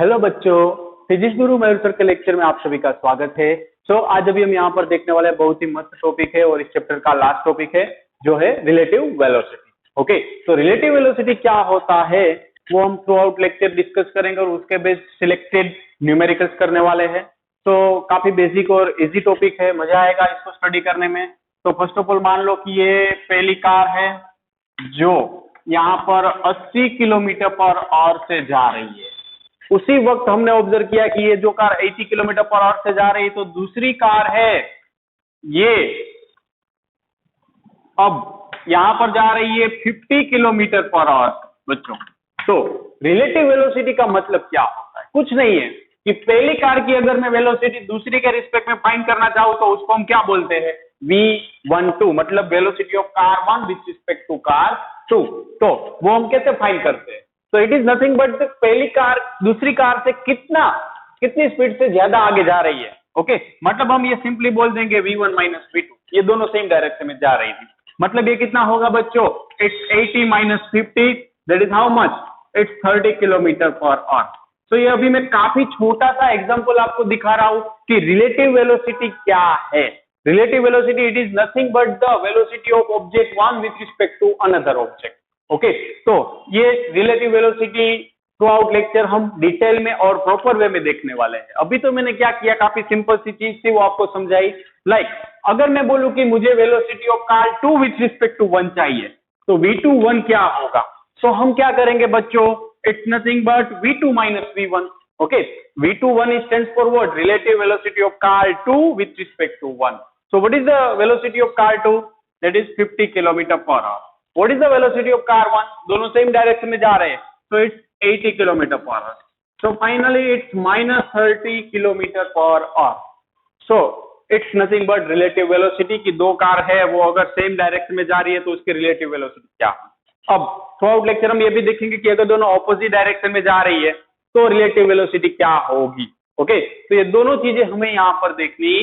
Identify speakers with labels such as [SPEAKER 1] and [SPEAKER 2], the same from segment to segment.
[SPEAKER 1] Hello बच्चों, physics गुरु मयूर sir के lecture में आप सभी का स्वागत है। आज अभी हम यहाँ पर देखने वाले बहुत ही मस्त टॉपिक है और इस चैप्टर का लास्ट टॉपिक है जो है रिलेटिव वेलोसिटी। ओके, तो रिलेटिव वेलोसिटी क्या होता है वो हम थ्रू आउट लेक्चर डिस्कस करेंगे और उसके बेस्ड सिलेक्टेड न्यूमेरिकल्स करने वाले हैं। तो काफी बेसिक और इजी टॉपिक है, मजा आएगा इसको स्टडी करने में। तो फर्स्ट ऑफ ऑल मान लो कि ये पहली कार है जो यहाँ पर 80 किलोमीटर पर आवर से जा रही है। उसी वक्त हमने ऑब्जर्व किया कि ये जो कार 80 किलोमीटर पर आवर से जा रही है, तो दूसरी कार है ये अब यहां पर जा रही है 50 किलोमीटर पर आवर बच्चों। तो रिलेटिव वेलोसिटी का मतलब क्या होता है? कुछ नहीं है कि पहली कार की अगर मैं वेलोसिटी दूसरी के रिस्पेक्ट में फाइंड करना चाहूं तो उसको हम क्या बोलते हैं? V12, मतलब velocity of car 1 with respect to car 2। तो वो हम कैसे फाइंड करते हैं? तो इट इज नथिंग बट पहली कार दूसरी कार से कितनी स्पीड से ज्यादा आगे जा रही है। ओके, मतलब हम ये सिंपली बोल देंगे V1 माइनस V2, ये दोनों सेम डायरेक्शन में जा रही थी। मतलब ये कितना होगा बच्चों? It's 80 minus 50, that is how much? It's 30 kilometre per our. तो ये अभी मैं काफी छोटा सा एग्जांपल आपको दिखा रहा हूं कि रिलेटिव वेलोसिटी क्या है। Relative velocity it is nothing but the velocity of object one with respect to another object. Okay, तो ये relative velocity throughout lecture हम डिटेल में और प्रॉपर वे में देखने वाले हैं। अभी तो मैंने क्या किया, काफी सिंपल सी चीज थी वो आपको समझाई। लाइक अगर मैं बोलूं कि मुझे velocity of car 2 with respect to 1 चाहिए, तो V21 क्या होगा? सो हम क्या करेंगे बच्चों? It's nothing but V2 minus V1। Okay, V21 stands for what? Relative velocity of car 2 with respect to 1। So what is the velocity of car 2? That is 50 kilometre per hour. What is the velocity of car 1? दोनों same direction में जा रहे हैं, so it's 80 kilometre per our. So finally it's minus 30 kilometre per our. So it's nothing but relative velocity की दो car है, वो अगर सेम डायरेक्शन में जा रही है तो उसकी रिलेटिव वेलोसिटी क्या है। अब थ्रू आउट लेक्चर हम ये भी देखेंगे कि अगर दोनों ऑपोजिट डायरेक्शन में जा रही है तो रिलेटिव वेलोसिटी क्या होगी। ओके, तो ये दोनों चीजें हमें यहाँ पर देखनी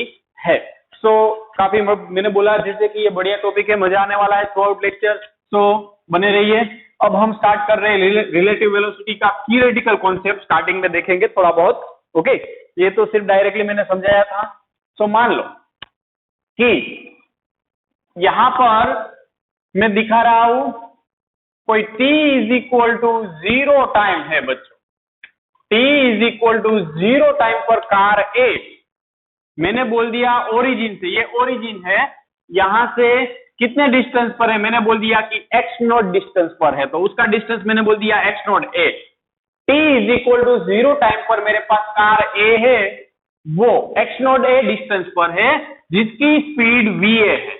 [SPEAKER 1] है। काफी मैंने बोला जैसे कि ये बढ़िया टॉपिक है, मजा आने वाला है थ्रू आउट लेक्चर। बने रहिए। अब हम स्टार्ट कर रहे हैं रिलेटिव वेलोसिटी का थियोरेटिकल कॉन्सेप्ट स्टार्टिंग में देखेंगे थोड़ा बहुत। ओके, ये तो सिर्फ डायरेक्टली मैंने समझाया था। मान लो कि यहां पर मैं दिखा रहा हूं कोई t is equal to 0 time है बच्चों। t is equal to 0 time पर कार A, मैंने बोल दिया ओरिजिन से, ये ओरिजिन है, यहां से कितने डिस्टेंस पर है? मैंने बोल दिया कि x नॉट डिस्टेंस पर है, तो उसका डिस्टेंस मैंने बोल दिया x naught a। t is equal to 0 time पर मेरे पास कार A है, वो x नॉट a डिस्टेंस पर है जिसकी स्पीड va है।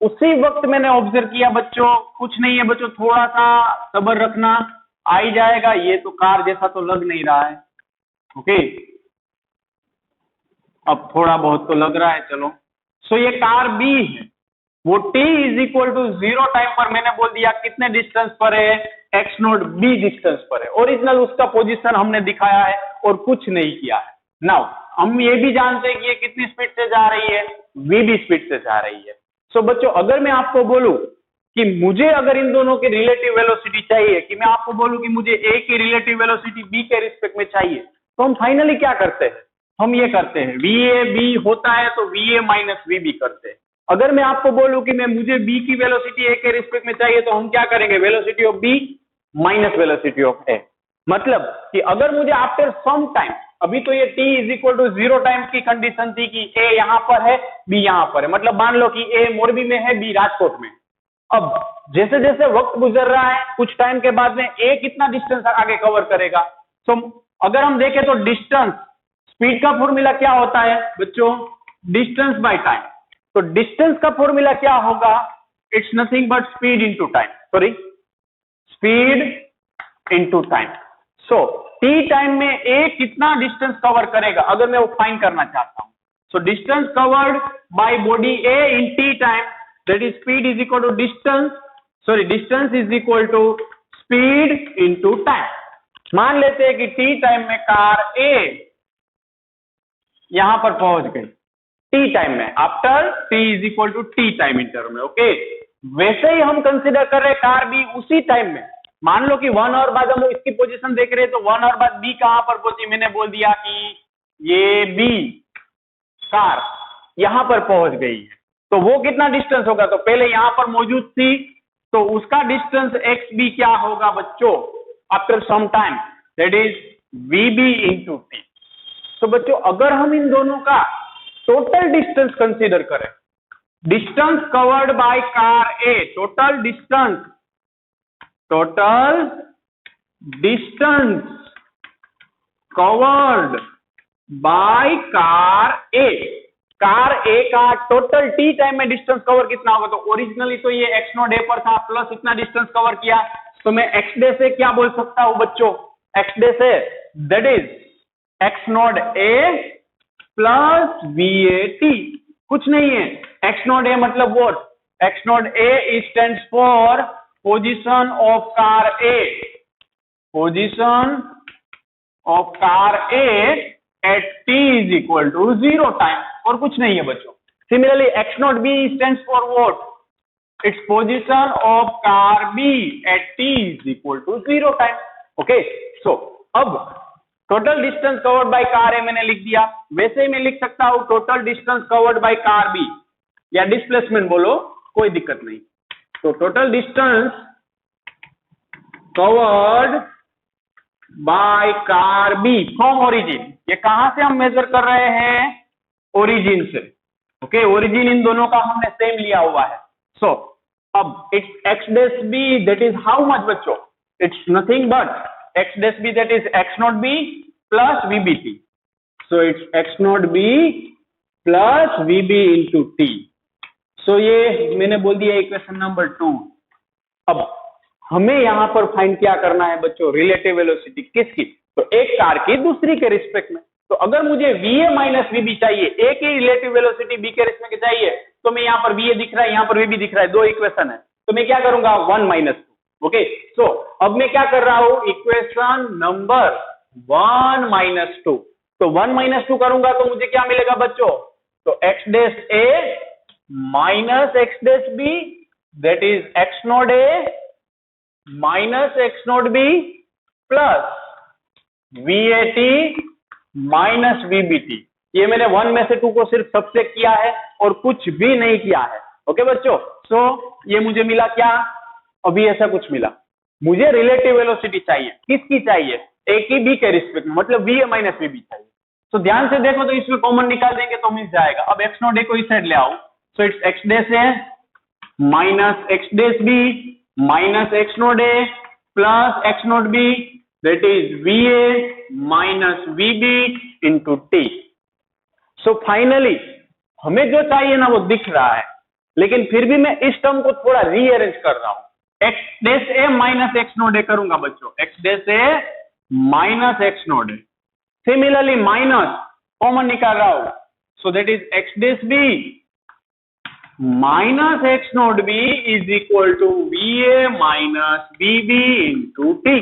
[SPEAKER 1] उसी वक्त मैंने ऑब्जर्व किया बच्चों, कुछ नहीं है बच्चों, थोड़ा सा सब्र रखना, आ ही जाएगा। ये तो कार जैसा तो लग नहीं रहा है। ओके, अब थोड़ा बहुत तो लग रहा है, चलो। ये कार B है, वो t is equal to 0 time पर मैंने बोल दिया कितने डिस्टेंस पर है? x नॉट b डिस्टेंस पर है। ओरिजिनल उसका पोजीशन हमने दिखाया है और कुछ नहीं किया है। नाउ हम ये भी जानते हैं कि ये कितनी स्पीड से जा रही है? v स्पीड से जा रही है। बच्चों अगर मैं आपको बोलूं कि मुझे अगर इन दोनों की रिलेटिव वेलोसिटी चाहिए, कि मैं आपको बोलूं कि मुझे a की रिलेटिव वेलोसिटी b के रिस्पेक्ट में चाहिए, तो हम फाइनली क्या करते हैं? हम ये करते हैं VAB होता है तो VA माइनस VB करते हैं। अगर मैं आपको बोलूं कि मुझे B की वेलोसिटी A के रिस्पेक्ट में चाहिए, तो हम क्या करेंगे? Velocity of B minus velocity of A। मतलब कि अगर मुझे आफ्टर सम टाइम, अभी तो ये t is equal to 0 time की कंडीशन थी कि A यहां पर है, B यहां पर है, मतलब मान लो कि A मोरबी में है, B राजकोट में। अब जैसे जैसे वक्त गुजर रहा है, कुछ टाइम के बाद में A कितना डिस्टेंस आगे कवर करेगा? अगर हम देखें तो डिस्टेंस, स्पीड का फॉर्मूला क्या होता है बच्चों? Distance by time. तो डिस्टेंस का फॉर्मूला क्या होगा? It's nothing but speed into time, sorry speed into time. t time में a कितना डिस्टेंस कवर करेगा अगर मैं वो फाइंड करना चाहता हूं? Distance covered by body a in t time, that is speed is equal to distance is equal to speed into time. मान लेते हैं कि t टाइम में कार A यहां पर पहुंच गई, t टाइम में, after t is equal to t time interval में। ओके, वैसे ही हम कंसीडर कर रहे कार B उसी टाइम में, मान लो कि 1 आवर बाद हम इसकी पोजीशन देख रहे हैं, तो 1 आवर बाद बी कहां पर पहुंची, मैंने बोल दिया कि ये बी कार यहां पर पहुंच गई है, तो वो कितना डिस्टेंस होगा, तो पहले यहां पर मौजूद थी, तो उसका डिस्टेंस एक्स बी क्या होगा बच्चों, after some time, that is V B into T. तो बच्चों अगर हम इन दोनों का टोटल डिस्टेंस कंसीडर करें, distance covered by car A, total distance covered by car A का टोटल टी टाइम में डिस्टेंस कवर कितना होगा, तो ओरिजिनली तो ये एक्स नोड ए पर था, प्लस इतना डिस्टेंस कवर किया, तो मैं एक्स डे से क्या बोल सकता हूं बच्चों, एक्स डे से that is X naught A plus V A T, कुछ नहीं है, एक्स नोड ए मतलब what, X naught A stands for position of car A, position of car A at T is equal to 0 time, और कुछ नहीं है बच्चों। Similarly X naught B stands for what, it's position of car B at T is equal to 0 time. Okay, सो अब total distance covered by car A मैंने लिख दिया, वैसे ही मैं लिख सकता हूं total distance covered by car B, या डिस्प्लेसमेंट बोलो कोई दिक्कत नहीं। तो total distance covered by car B from origin, ये कहां से हम मेजर कर रहे हैं, ओरिजिन से। ओके, ओरिजिन इन दोनों का हमने सेम लिया हुआ है। सो अब it's X dash B that is how much बच्चों, it's nothing but X dash B that is X naught B plus V B T, so it's X naught B plus V B into T. So ये मैंने बोल दिया equation number 2। अब हमें यहां पर find क्या करना है बच्चों, रिलेटिव वेलोसिटी किसकी, तो एक कार की दूसरी के रिस्पेक्ट में। तो अगर मुझे VA माइनस VB चाहिए, ए की रिलेटिव वेलोसिटी बी के रिस्पेक्ट में चाहिए, तो मैं यहाँ पर VA दिख रहा है, यहाँ पर VB दिख रहा है, दो इक्वेशन है, तो मैं क्या करूंगा 1 माइनस 2। ओके, सो अब मैं क्या कर रहा हूं, इक्वेशन नंबर 1 माइनस 2, तो 1 माइनस 2 करूंगा तो मुझे क्या मिलेगा बच्चों, तो X dash A minus X dash B that is X naught A minus X naught B plus VAT minus VBT। ये मैंने 1 में से 2 को सिर्फ सबसेट किया है और कुछ भी नहीं किया है। ओके बच्चों, सो ये मुझे मिला क्या, अभी ऐसा कुछ मिला, मुझे रिलेटिव वेलोसिटी चाहिए, किसकी चाहिए, ए की बी के रिस्पेक्ट में, मतलब VA माइनस VB चाहिए। तो ध्यान से देखो तो इसमें कॉमन निकाल देंगे तो मिल जाएगा। अब एक्स नोट ए को इस साइड ले आओ, so it's X dash A minus X dash B minus X naught A plus X naught B that is VA minus VB into T. So finally हमें जो चाहिए ना वो दिख रहा है, लेकिन फिर भी मैं इस टर्म को थोड़ा रीअरेंज कर रहा हूं, X dash A minus X naught A करूंगा बच्चों, X dash A minus X naught A. Similarly minus common निकाल रहा हूं, so that is X dash B minus X naught B is equal to VA minus VB into T.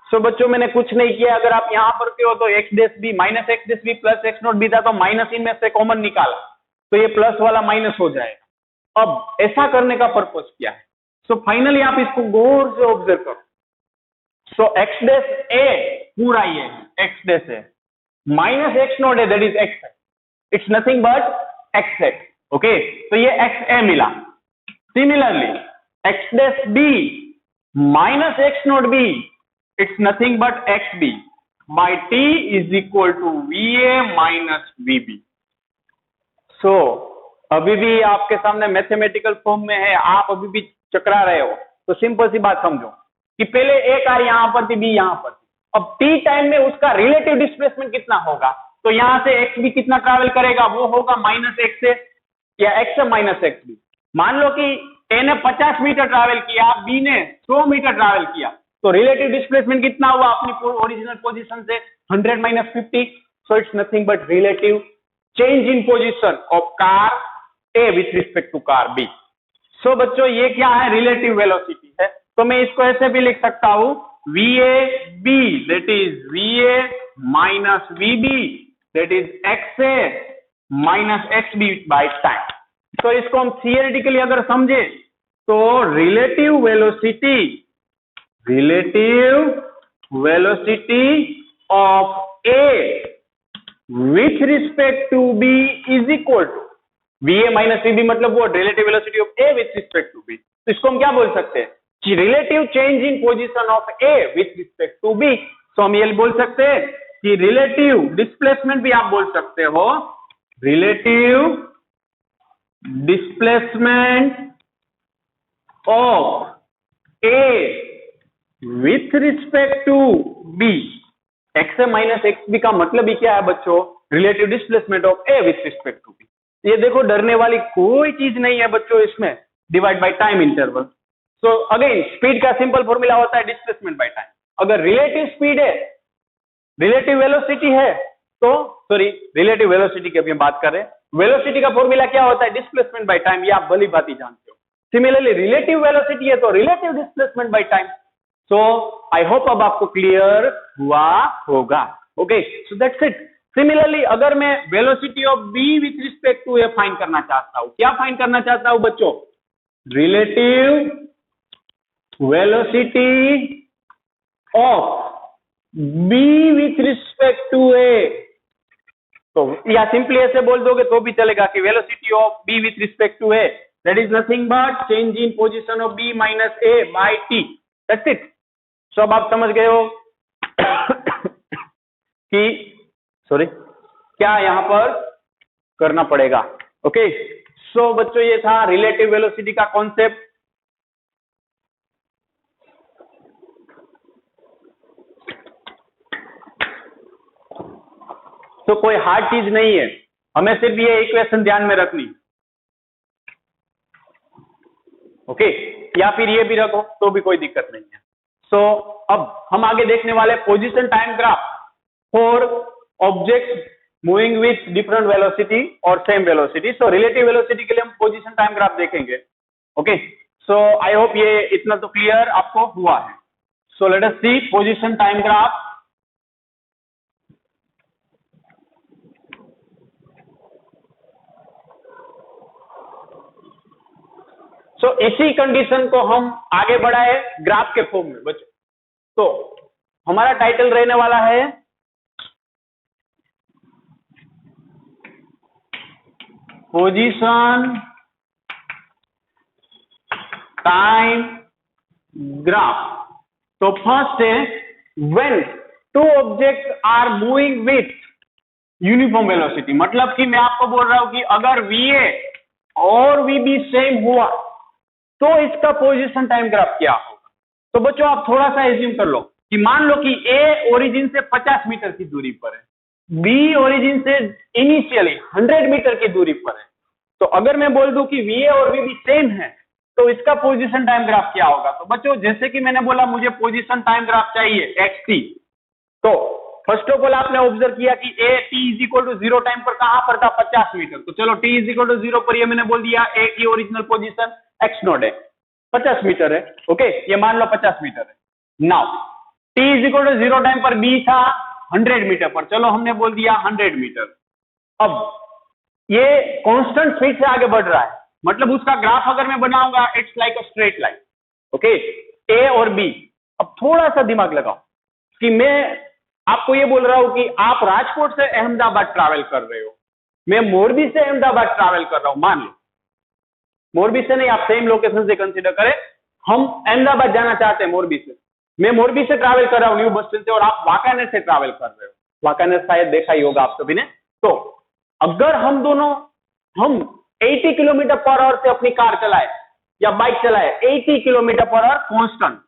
[SPEAKER 1] So बच्चों मैंने कुछ नहीं किया, अगर आप यहां पर हो तो X dash B minus X dash B plus X naught B था, तो माइनस इनमें से कॉमन निकाला तो ये प्लस वाला माइनस हो जाएगा। अब ऐसा करने का पर्पस क्या है, सो फाइनली आप इसको गौर से ऑब्जर्व करो। सो एक्स डैश ए पूरा ये X dash A minus X naught A that is X, it's nothing but X X. Okay, तो ये एक्स ए मिला। Similarly X dash B minus X naught B it's nothing but X B by T is equal to VA minus VB। So अभी भी आपके सामने mathematical form में है, आप अभी भी चकरा रहे हो, तो सिंपल सी बात समझो कि पहले ए कार यहां पर थी, बी यहां पर थी, अब टी टाइम में उसका रिलेटिव डिस्प्लेसमेंट कितना होगा, तो यहां से एक्स बी कितना ट्रैवल करेगा, वो होगा माइनस एक्स ए या एक्स माइनस एक्स बी। मान लो कि ए ने 50 मीटर ट्रैवल किया, बी ने 100 मीटर ट्रैवल किया, तो रिलेटिव डिस्प्लेसमेंट कितना हुआ अपनी ओरिजिनल पोजीशन से 100 minus 50, so it's nothing but relative change in position of car A with respect to car B. So बच्चों ये क्या है, रिलेटिव वेलोसिटी है, तो मैं इसको ऐसे भी लिख सकता हूं VAB that is VA minus VB that is XA minus XB by time. तो इसको हम थियोरेटिकली अगर समझे तो relative velocity relative velocity of A with respect to B is equal to V A minus V B, मतलब वो relative velocity of A with respect to B. तो इसको हम क्या बोल सकते हैं कि relative change in position of A with respect to B. तो हम ये बोल सकते हैं कि रिलेटिव डिस्प्लेसमेंट भी आप बोल सकते हो, relative displacement of A with respect to B. X A minus X B का मतलब ही क्या है बच्चों, relative displacement of A with respect to B. ये देखो डरने वाली कोई चीज नहीं है बच्चों इसमें, divide by time interval. So again speed का सिंपल फॉर्मूला होता है डिस्प्लेसमेंट बाय टाइम। अगर रिलेटिव स्पीड है, रिलेटिव वेलोसिटी है, तो सॉरी रिलेटिव वेलोसिटी की अभी हम बात कर रहे हैं, वेलोसिटी का फॉर्मूला क्या होता है डिस्प्लेसमेंट बाय टाइम, ये आप भली बात ही जानते हो। सिमिलरली रिलेटिव वेलोसिटी है तो relative displacement by time. So I hope अब आपको क्लियर हुआ होगा। Okay, so that's it. Similarly अगर मैं velocity of B with respect to A find करना चाहता हूं, क्या फाइंड करना चाहता हूं बच्चों, relative velocity of B with respect to A. तो या सिंपली ऐसे बोल दोगे तो भी चलेगा कि velocity of B with respect to A that is nothing but change in position of B minus A by T. That's it. So अब आप समझ गए हो कि सॉरी क्या यहां पर करना पड़ेगा। ओके, सो बच्चों ये था रिलेटिव वेलोसिटी का कॉन्सेप्ट। तो कोई हार्ड चीज नहीं है, हमें सिर्फ ये इक्वेशन ध्यान में रखनी। ओके, या फिर ये भी रखो तो भी कोई दिक्कत नहीं है। सो अब हम आगे देखने वाले position time graph for object moving with different velocity और same velocity. So relative velocity के लिए हम पोजीशन टाइम ग्राफ देखेंगे। ओके, सो आई होप ये इतना तो क्लियर आपको हुआ है। So let us see position time graph. So इसी कंडीशन को हम आगे बढ़ाए ग्राफ के फॉर्म में बच्चों। तो हमारा टाइटल रहने वाला है पोजीशन टाइम ग्राफ। तो फर्स्ट है when two objects are moving with uniform velocity, मतलब कि मैं आपको बोल रहा हूं कि अगर VA और VB सेम हुआ तो इसका पोजीशन टाइम ग्राफ क्या होगा। तो बच्चों आप थोड़ा सा एज्यूम कर लो कि मान लो कि A ओरिजिन से 50 मीटर की दूरी पर है, B ओरिजिन से इनिशियली 100 मीटर की दूरी पर है। तो अगर मैं बोल दूं कि VA और VB सेम है तो इसका पोजीशन टाइम ग्राफ क्या होगा। तो बच्चों जैसे कि मैंने बोला मुझे पोजीशन टाइम ग्राफ चाहिए xt। तो फर्स्ट ऑफ ऑल आपने ऑब्जर्व किया कि at T is equal to 0 time पर कहां पर था 50 मीटर। तो चलो टी इज इक्वल टू 0 पर ये मैंने बोल दिया ए की ओरिजिनल पोजीशन एक्स नोड है, 50 मीटर है। ओके, ये मान लो 50 मीटर है। Now T is equal to 0 time पर बी था 100 मीटर पर, चलो हमने बोल दिया 100 मीटर। अब ये कांस्टेंट स्पीड से आगे बढ़ रहा है, मतलब उसका ग्राफ अगर मैं बनाऊंगा it's like a straight line. Okay, A और बी। अब थोड़ा सा दिमाग लगाओ कि मैं आपको ये बोल रहा हूं कि आप राजकोट से अहमदाबाद ट्रैवल कर रहे हो, मैं मोरबी से अहमदाबाद ट्रैवल कर रहा हूं। मान लो मोरबी से नहीं, आप सेम लोकेशन से कंसीडर करें, हम अहमदाबाद जाना चाहते हैं मोरबी से। मैं मोरबी से ट्रैवल कर रहा हूं न्यू बस स्टैंड से और आप वाकानेर से ट्रैवल कर रहे हो। वाकानेर शायद देखा ही होगा आप सभी ने। तो अगर हम दोनों 80 किलोमीटर पर आवर से अपनी कार चलाए या बाइक चलाए, 80 किलोमीटर पर आवर कांस्टेंट,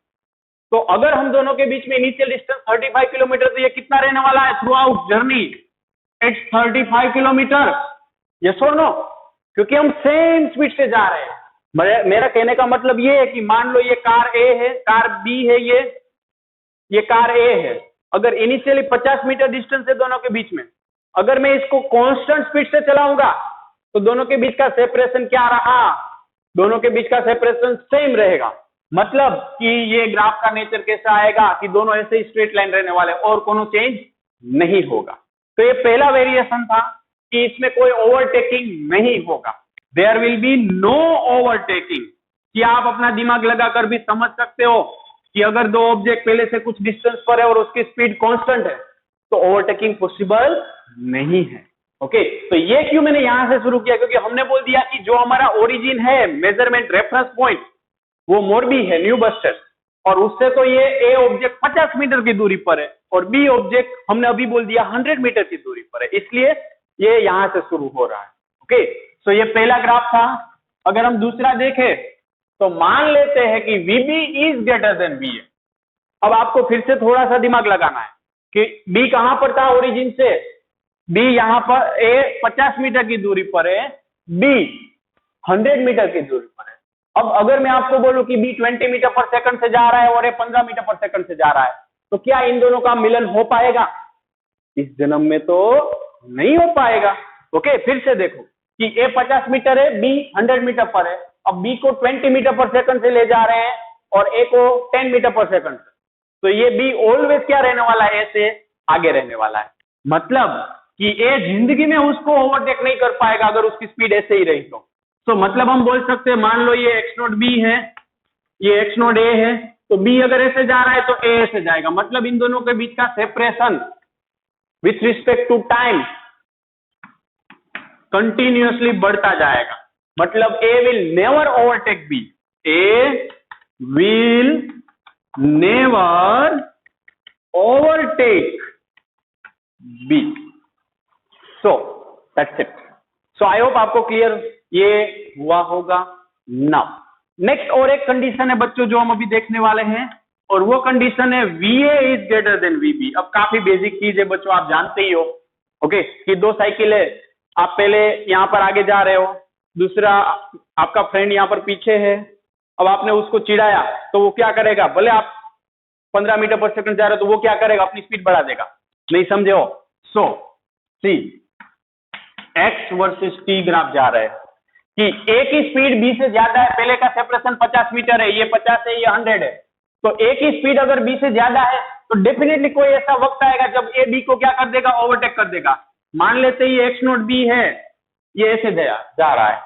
[SPEAKER 1] तो अगर हम दोनों के बीच में इनिशियल डिस्टेंस 35 किलोमीटर, तो ये कितना रहने वाला है through out journey, it's 35 kilometre. Yes और नो, क्योंकि हम सेम स्पीड से जा रहे हैं। मेरा कहने का मतलब ये है कि मान लो ये कार ए है, कार बी है, ये कार ए है। अगर इनिशियली 50 मीटर डिस्टेंस है दोनों के बीच में, अगर मैं इसको कांस्टेंट स्पीड से चलाऊंगा तो दोनों के बीच का सेपरेशन क्या रहा, दोनों के बीच का सेपरेशन सेम रहेगा। मतलब कि ये ग्राफ का नेचर कैसा आएगा कि दोनों ऐसे ही स्ट्रेट लाइन रहने वाले और कोनो चेंज नहीं होगा। तो ये पहला वेरिएशन था कि इसमें कोई ओवरटेकिंग नहीं होगा, there will be no overtaking. कि आप अपना दिमाग लगाकर भी समझ सकते हो कि अगर दो ऑब्जेक्ट पहले से कुछ डिस्टेंस पर है और उसकी स्पीड कांस्टेंट है तो ओवरटेकिंग पॉसिबल नहीं है। ओके, तो ये क्यों मैंने यहां से शुरू किया, क्योंकि हमने बोल दिया कि जो हमारा ओरिजिन है मेजरमेंट रेफरेंस पॉइंट वो मोरबी है, न्यू बस स्टैंड, और उससे तो ये ए ऑब्जेक्ट 50 मीटर की दूरी पर है और बी ऑब्जेक्ट हमने अभी बोल दिया 100 मीटर की दूरी पर है, इसलिए ये यहां से शुरू हो रहा है। ओके, तो ये पहला ग्राफ था। अगर हम दूसरा देखें तो मान लेते हैं कि VB is greater than VA। अब आपको फिर से थोड़ा सा दिमाग लगाना है कि B कहां पर था ओरिजिन से, B यहां पर, A 50 मीटर की दूरी पर है, B 100 मीटर की दूरी पर है। अब अगर मैं आपको बोलूं कि B 20 मीटर पर सेकंड से जा रहा है और A 15 मीटर पर सेकंड से जा रहा है, तो क्या इन दोनों का मिलन हो पाएगा? इस जन्म में तो नहीं हो पाएगा। ओके, फिर से देखो कि A 50 मीटर है, B 100 मीटर पर है। अब B को 20 मीटर पर सेकंड से ले जा रहे हैं और A को 10 मीटर पर सेकंड से, तो ये B ऑलवेज क्या रहने वाला है, A से आगे रहने वाला है। मतलब कि A जिंदगी में उसको ओवरटेक नहीं कर पाएगा अगर उसकी स्पीड ऐसे ही रही तो मतलब हम बोल सकते हैं, मान लो ये x0 B है, ये x0 A है, तो B अगर ऐसे जा रहा है तो A ऐसे जाएगा। मतलब इन दोनों के बीच का separation with respect to time continuously बढ़ता जाएगा। मतलब A will never overtake B, A will never overtake B। So that's it. So I hope आपको क्लियर ये हुआ होगा। नाउ नेक्स्ट और एक कंडीशन है बच्चों जो हम अभी देखने वाले हैं, और वो कंडीशन है VA is greater than VB। अब काफी बेसिक चीज है बच्चों, आप जानते ही हो। ओके, कि दो साइकिल है, आप पहले यहां पर आगे जा रहे हो, दूसरा आपका फ्रेंड यहां पर पीछे है। अब आपने उसको चिढ़ाया तो वो क्या करेगा, भले आप 15 मीटर पर सेकंड जा रहे हो तो वो क्या करेगा, अपनी स्पीड बढ़ा देगा। नहीं समझे हो? सो सी X वर्सेस T ग्राफ जा रहे हैं कि A की स्पीड B से ज्यादा है, पहले का सेपरेशन 50 मीटर है, ये 50 है, ये 100 है, तो A की स्पीड अगर B से ज्यादा है तो डेफिनेटली कोई ऐसा वक्त आएगा जब A B को क्या कर देगा, ओवरटेक कर देगा। मान लेते ये x0 B है, ये ऐसे जा रहा है,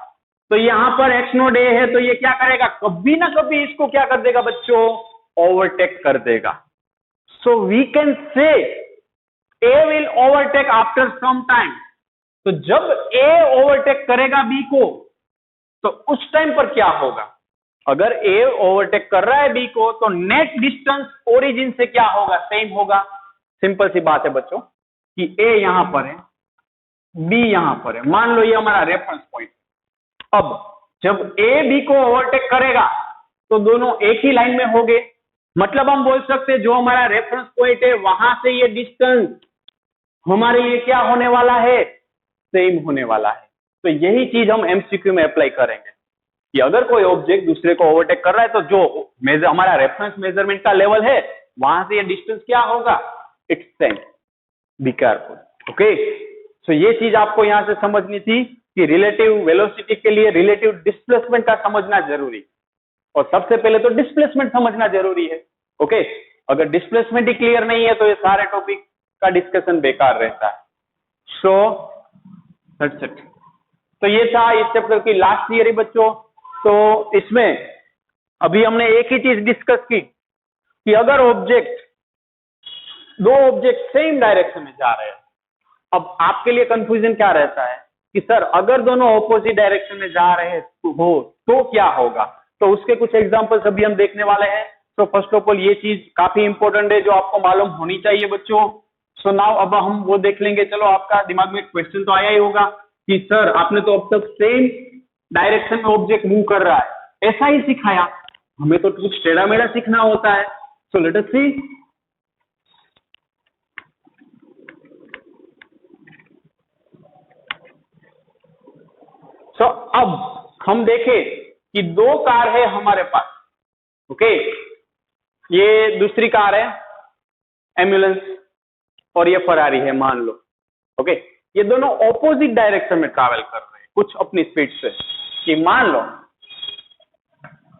[SPEAKER 1] तो यहां पर x0 A है, तो ये क्या करेगा, कभी ना कभी इसको क्या कर देगा बच्चों, ओवरटेक कर देगा। So we can say A will overtake after some time. तो जब A ओवरटेक करेगा B को तो उस टाइम पर क्या होगा, अगर A ओवरटेक कर रहा है B को तो नेट डिस्टेंस ओरिजिन से क्या होगा, सेम होगा। सिंपल सी बात है बच्चों कि A यहां पर है, B यहां पर है, मान लो ये हमारा रेफरेंस पॉइंट। अब जब A B को ओवरटेक करेगा तो दोनों एक ही लाइन में होंगे। मतलब हम बोल सकते हैं जो हमारा रेफरेंस पॉइंट है वहां से ये डिस्टेंस हमारे लिए क्या होने वाला है, सेम होने वाला है। तो यही चीज हम MCQ में अप्लाई करेंगे कि अगर कोई ऑब्जेक्ट दूसरे को ओवरटेक कर रहा है तो जो हमारा रेफरेंस मेजरमेंट का लेवल है वहां से ये डिस्टेंस क्या होगा, it's same. Be careful. Okay, so ये चीज आपको यहां से समझनी थी कि रिलेटिव वेलोसिटी के लिए रिलेटिव डिस्प्लेसमेंट का समझना जरूरी, और सबसे पहले तो डिस्प्लेसमेंट समझना जरूरी है। ओके, अगर डिस्प्लेसमेंट ही क्लियर नहीं है तो ये सारे टॉपिक का डिस्कशन बेकार रहता है। सो दैट्स इट। तो ये था इस चैप्टर की लास्ट थियरी बच्चों। तो इसमें अभी हमने एक ही चीज डिस्कस की कि अगर दो ऑब्जेक्ट सेम डायरेक्शन में जा रहे हैं, अब आपके लिए कंफ्यूजन क्या रहता है कि सर अगर दोनों ऑपोजिट डायरेक्शन में जा रहे हो तो क्या होगा, तो उसके कुछ एग्जांपल्स अभी हम देखने वाले हैं। तो फर्स्ट ऑफ ऑल ये चीज काफी इंपॉर्टेंट है जो आपको मालूम होनी चाहिए बच्चों। सो नाउ अब हम वो देख लेंगे। चलो, आपका दिमाग में क्वेश्चन तो आया ही होगा कि सर आपने तो अब तक सेम डायरेक्शन में ऑब्जेक्ट मूव कर रहा है, ऐसा ही सिखाया, हमें तो कुछ टेढ़ा मेढ़ा सीखना होता है। सो लेट अस सी। सो अब हम देखें कि दो कार है हमारे पास। ओके, ये दूसरी कार है एम्बुलेंस और ये फरारी है मान लो। ओके, ये दोनों ऑपोजिट डायरेक्शन में ट्रैवल कर रहे हैं कुछ अपनी स्पीड से। कि मान लो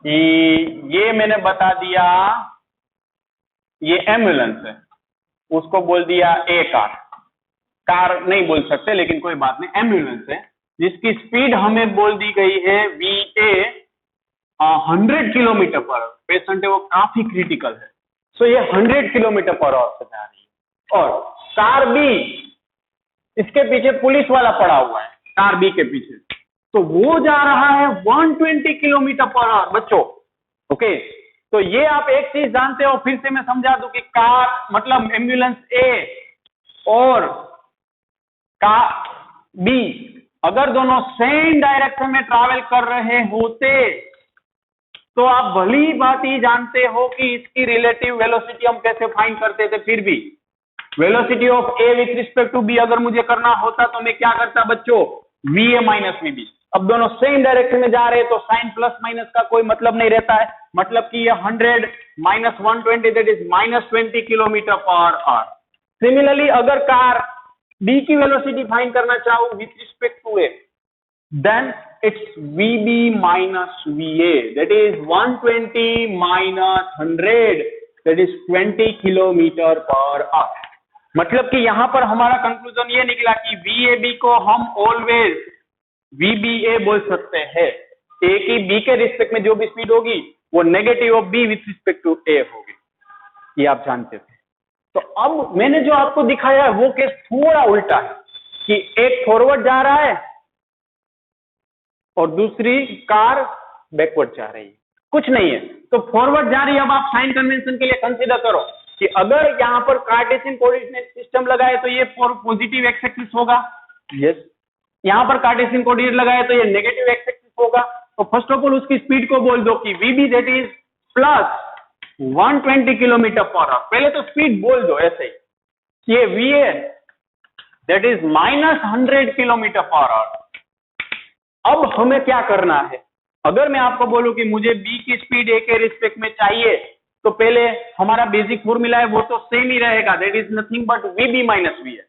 [SPEAKER 1] कि ये मैंने बता दिया ये एम्बुलेंस है, उसको बोल दिया ए कार नहीं बोल सकते लेकिन कोई बात नहीं, एम्बुलेंस है जिसकी स्पीड हमें बोल दी गई है VA 100 किलोमीटर पर। पेशेंट है वो काफी क्रिटिकल है, सो ये 100 किलोमीटर पर आवर से जा रही है। और कार बी, इसके पीछे पुलिस वाला पड़ा हुआ है कार बी के पीछे, तो वो जा रहा है 120 किलोमीटर पर आवर बच्चों। ओके, तो ये आप एक चीज जानते हो, फिर से मैं समझा दूं कि कार मतलब एम्बुलेंस ए और कार बी अगर दोनों सेम डायरेक्शन में ट्रैवल कर रहे होते तो आप भली बात ही जानते हो कि इसकी रिलेटिव वेलोसिटी हम कैसे फाइंड करते थे। फिर भी velocity of A with respect to B अगर मुझे करना होता तो मैं क्या करता बच्चों, V A minus V B. अब दोनों सेम डायरेक्शन में जा रहे हैं तो साइन प्लस माइनस का कोई मतलब नहीं रहता है, मतलब कि ये 100 minus 120 that is -20 kilometre per hour. Similarly अगर कार बी की वेलोसिटी फाइंड करना चाहूं with respect to A, then it's VB minus VA, that is 120 minus 100, that is 20 kilometre per our. मतलब कि यहां पर हमारा कंक्लूजन ये निकला कि VAB को हम ऑलवेज VBA बोल सकते हैं। ए की बी के रिस्पेक्ट में जो भी स्पीड होगी वो negative of B with respect to A होगी, ये आप जानते थे। तो अब मैंने जो आपको दिखाया है वो केस थोड़ा उल्टा है कि एक फॉरवर्ड जा रहा है और दूसरी कार बैकवर्ड जा रही है, कुछ नहीं है। तो फॉरवर्ड जा रही है, अब आप साइन कन्वेंशन के लिए कंसीडर करो कि अगर यहां पर कार्टेशियन कोऑर्डिनेट सिस्टम लगाए तो ये पॉजिटिव एक्स एक्सिस होगा, यस। यहां पर कार्टेशियन कोऑर्डिनेट लगाए तो ये नेगेटिव एक्स एक्सिस होगा। तो फर्स्ट ऑफ ऑल उसकी स्पीड को बोल दो कि V B that is plus 120 kilometre per hour. पहले तो स्पीड बोल दो ऐसे ही, ये V A that is -100 kilometre per hour. अब हमें क्या करना है, अगर मैं आपको बोलूं कि मुझे बी की स्पीड ए के रिस्पेक्ट में चाहिए तो पहले हमारा बेसिक फॉर्मूला है वो तो सेम ही रहेगा, that is nothing but VB minus V है।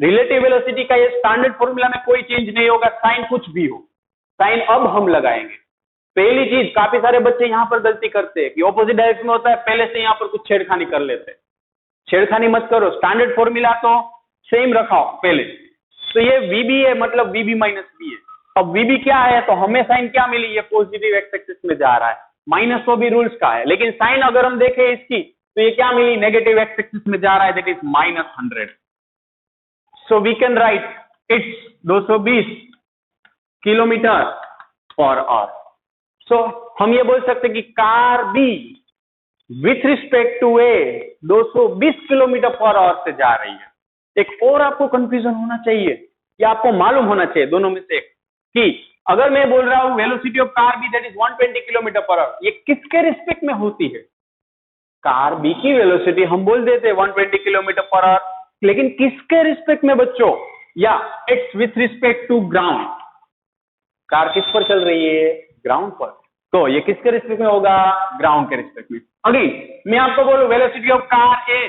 [SPEAKER 1] रिलेटिव वेलोसिटी का ये स्टैंडर्ड फॉर्मूला में कोई चेंज नहीं होगा, साइन कुछ भी हो, साइन अब हम लगाएंगे। पहली चीज, काफी सारे बच्चे यहां पर गलती करते हैं कि ऑपोजिट डायरेक्शन में होता है, पहले से यहां पर कुछ छेड़खानी कर लेते हैं। छेड़खानी मत करो, स्टैंडर्ड फॉर्मूला तो सेम रखाओ पहले। तो ये वीबी है मतलब वीबी माइनस वी है। अब वीबी क्या है, तो हमें साइन क्या मिली, ये पॉजिटिव एक्स एक्सिस में जा रहा है, माइनस तो भी रूल्स का है, लेकिन साइन अगर हम देखें इसकी तो ये क्या मिली, नेगेटिव एक्स एक्सिस में जा रहा है, that is -100। So we can write it's 220 kilometre per hour. सो हम ये बोल सकते कि car B with respect to A 220 kilometre per hour से जा रही है। एक और आपको कंफ्यूजन होना चाहिए या आपको मालूम होना चाहिए दोनों में से एक, कि अगर मैं बोल रहा हूं velocity of car B that is 120 kilometre per hour, ये किसके रिस्पेक्ट में होती है, कार बी की वेलोसिटी हम बोल देते हैं 120 किलोमीटर पर आवर, लेकिन किसके रिस्पेक्ट में बच्चों, या it's with respect to ground. Car किस पर चल रही है, ग्राउंड पर, तो ये किसके रिस्पेक्ट में होगा, ग्राउंड के रिस्पेक्ट में। अगेन मैं आपको बोलूं वेलोसिटी ऑफ कार ए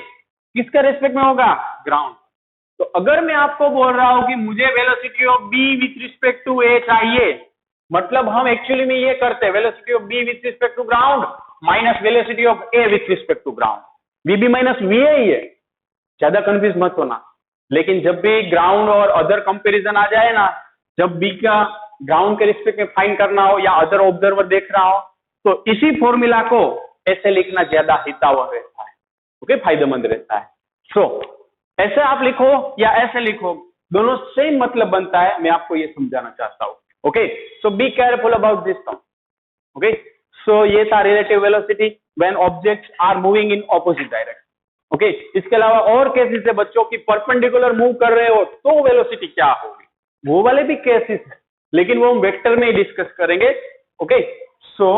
[SPEAKER 1] किसके रिस्पेक्ट में होगा, ग्राउंड। तो अगर मैं आपको बोल रहा हूं कि मुझे velocity of B with respect to A चाहिए, मतलब हम एक्चुअली में ये करते हैं velocity of B with respect to ground minus velocity of A with respect to ground, V B minus V A ही है, ज्यादा कंफ्यूज मत होना। लेकिन जब भी ग्राउंड और अदर कंपैरिजन आ जाए ना, जब बी का ग्राउंड के रिस्पेक्ट में फाइंड करना हो या अदर ऑब्जर्वर देख रहा हो, तो इसी फॉर्मूला को ऐसे लिखना ज्यादा हितावह रहता है, ओके, फायदेमंद रहता है। सो ऐसे आप लिखो या ऐसे लिखो, दोनों सेम मतलब बनता है, मैं आपको ये समझाना चाहता हूं। Okay, so be careful about this term. Okay, so ये था relative velocity when objects are moving in opposite direction. Okay, इसके अलावा और केसेस है बच्चों की परपेंडिकुलर मूव कर रहे हो तो वेलोसिटी क्या होगी, वो वाले भी केसेस है, लेकिन वो हम वेक्टर में ही डिस्कस करेंगे। ओके, सो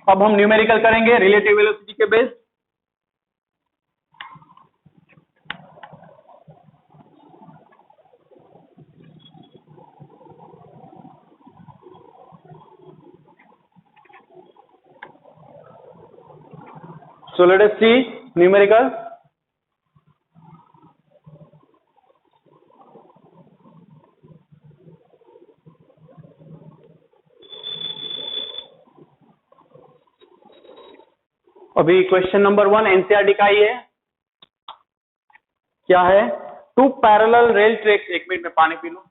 [SPEAKER 1] अब हम न्यूमेरिकल करेंगे रिलेटिव वेलोसिटी के base. So let us see numerical. अभी क्वेश्चन नंबर 1 एनसीईआरटी का ही है, क्या है, 2 पैरेलल रेल ट्रैक्स, एक मिनट में पानी P low.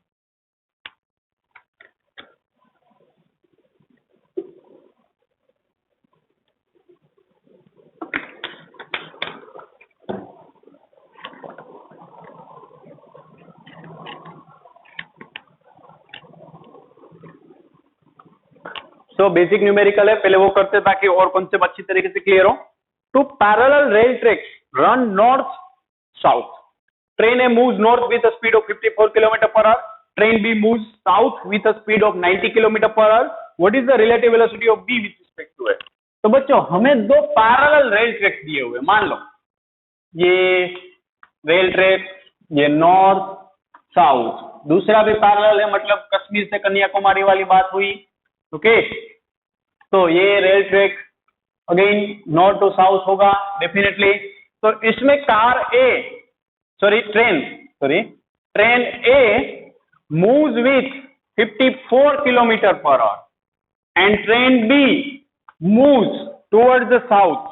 [SPEAKER 1] So basic numerical है, पहले वो करते ताकि और कॉन्सेप्ट अच्छी तरीके से क्लियर हो। Two parallel rail tracks run north south, train A moves north with a speed of 54 km per hour, train B moves south with a speed of 90 km per hour. What is the relative velocity of B with respect to A? तो बच्चों हमें दो parallel rail tracks दिए हुए, मान लो ये rail track, ये north south, दूसरा भी पैरेलल है, मतलब कश्मीर से कन्याकुमारी वाली बात हुई। ओके, तो ये rail track again north to south होगा डेफिनेटली। तो इसमें train A moves with 54 km per hour and train B moves towards the south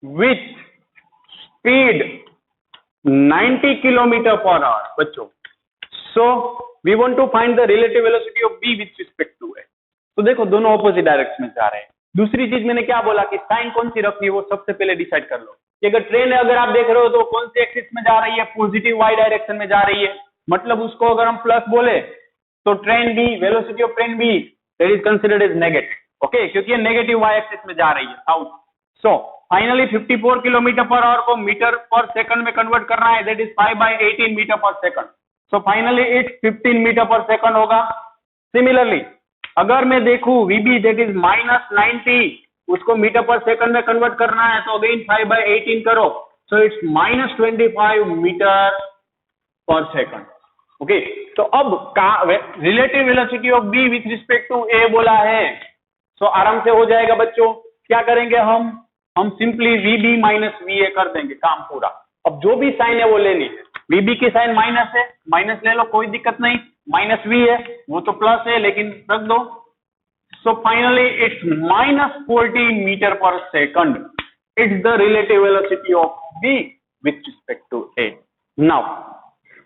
[SPEAKER 1] with speed 90 km per hour बच्चों। So we want to find the relative velocity of B with respect to A। तो देखो दोनों opposite direction में जा रहे हैं। दूसरी चीज मैंने क्या बोला कि साइन कौन सी रखनी है वो सबसे पहले डिसाइड कर लो कि अगर ट्रेन है, अगर आप देख रहे हो तो कौन सी एक्सिस में जा रही है, पॉजिटिव वाई डायरेक्शन में जा रही है, मतलब उसको अगर हम प्लस बोले तो train B, velocity of train B that is considered as negative. Okay, क्योंकि ये नेगेटिव वाई एक्सिस में जा रही है south. So finally 54 kilometre per hour को मीटर पर सेकंड में कन्वर्ट करना है, that is 5/18 metre per second. So finally it's 15 metre per second होगा। सिमिलरली अगर मैं देखूं VB दैट इज -90, उसको मीटर पर सेकंड में कन्वर्ट करना है, तो अगेन 5/18 करो, so it's -25 metre per second. Okay, तो अब relative velocity of B with respect to A बोला है, सो आराम से हो जाएगा बच्चों। क्या करेंगे हम सिंपली VB माइनस VA कर देंगे, काम पूरा। अब जो भी साइन है वो लेनी है, VB की साइन माइनस है, माइनस ले लो, कोई दिक्कत नहीं, माइनस V है वो तो प्लस है लेकिन रख दो। So finally it's -40 meter per second. It's the relative velocity of B with respect to A. Now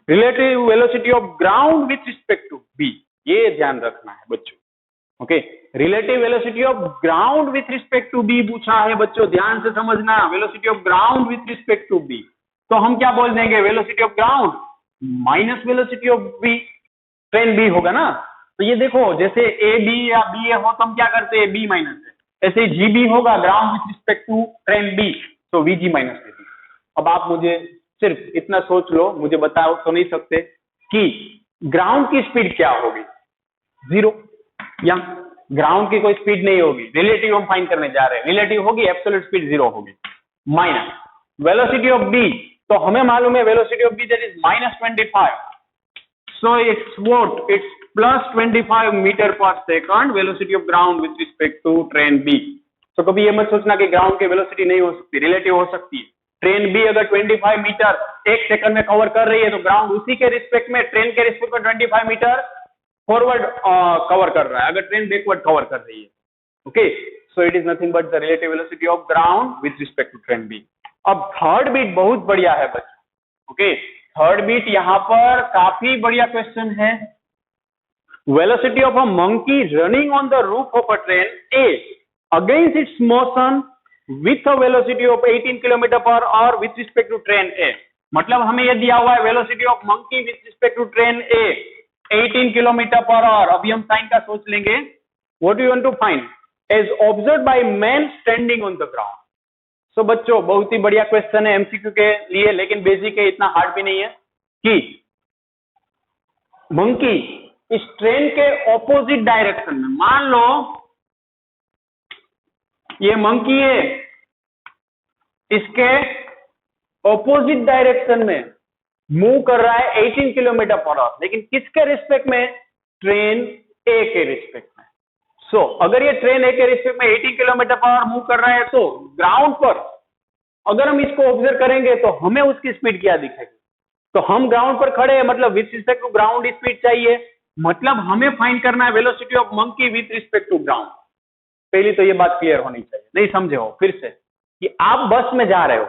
[SPEAKER 1] relative velocity of ground with respect to B, ये ध्यान रखना है बच्चों। Okay, relative velocity of ground with respect to B पूछा है बच्चों, ध्यान से समझना। Velocity of ground with respect to B, तो हम क्या बोल देंगे, velocity of ground minus velocity of B, train B होगा ना। तो ये देखो जैसे ए बी या बी ए हो तो हम क्या करते हैं, बी माइनस है, ऐसे जी बी होगा ground with respect to train B, तो वी जी माइनस बी। अब आप मुझे सिर्फ इतना सोच लो, मुझे बताओ तो नहीं सकते कि ग्राउंड की स्पीड क्या होगी, 0, या ग्राउंड की कोई स्पीड नहीं होगी, रिलेटिव हम फाइंड करने जा रहे हैं, रिलेटिव होगी, एब्सोल्यूट स्पीड 0 होगी। माइनस वेलोसिटी ऑफ बी, तो हमें मालूम है velocity of B that is -25, so it's plus 25 metre per second velocity of ground with respect to train B. तो कभी ये मत सोचना कि ग्राउंड की वेलोसिटी नहीं हो सकती, रिलेटिव हो सकती है। ट्रेन बी अगर 25 मीटर 1 सेकंड में कवर कर रही है, तो ग्राउंड उसी के रिस्पेक्ट में, ट्रेन के रिस्पेक्ट में 25 मीटर फॉरवर्ड कवर कर रहा है, अगर ट्रेन बैकवर्ड कवर कर रही है। Okay, so it is nothing but the relative velocity of ground with respect to train B. अब थर्ड बीट बहुत बढ़िया है बच्चों। ओके, थर्ड बीट यहाँ पर काफी बढ़िया क्वेश्चन है। Velocity of a monkey running on the roof of a train A against its motion with a velocity of 18 kilometre per hour with respect to train A. मतलब हमें यह दिया हुआ है velocity of monkey with respect to train A 18 kilometre per hour. अभी हम sign का सोच लेंगे। What you want to find as observed by man standing on the ground. सो बच्चों बहुत ही बढ़िया क्वेश्चन है एमसीक्यू के लिए, लेकिन बेसिक है, इतना हार्ड भी नहीं है। कि मंकी इस ट्रेन के ऑपोजिट डायरेक्शन में, मान लो ये मंकी है, इसके ऑपोजिट डायरेक्शन में मूव कर रहा है 18 किलोमीटर पर आवर, लेकिन किसके रिस्पेक्ट में, ट्रेन ए के रिस्पेक्ट में। सो अगर ये ट्रेन ए के रिस्पेक्ट में 18 किलोमीटर पर आवर मूव कर रहा है, तो ग्राउंड पर अगर हम इसको ऑब्जर्व करेंगे तो हमें उसकी स्पीड क्या दिखेगी। तो हम ग्राउंड पर खड़े हैं, मतलब with respect to ground speed चाहिए, मतलब हमें फाइंड करना है velocity of monkey with respect to ground. पहली तो ये बात क्लियर होनी चाहिए। नहीं समझे हो फिर से, कि आप बस में जा रहे हो,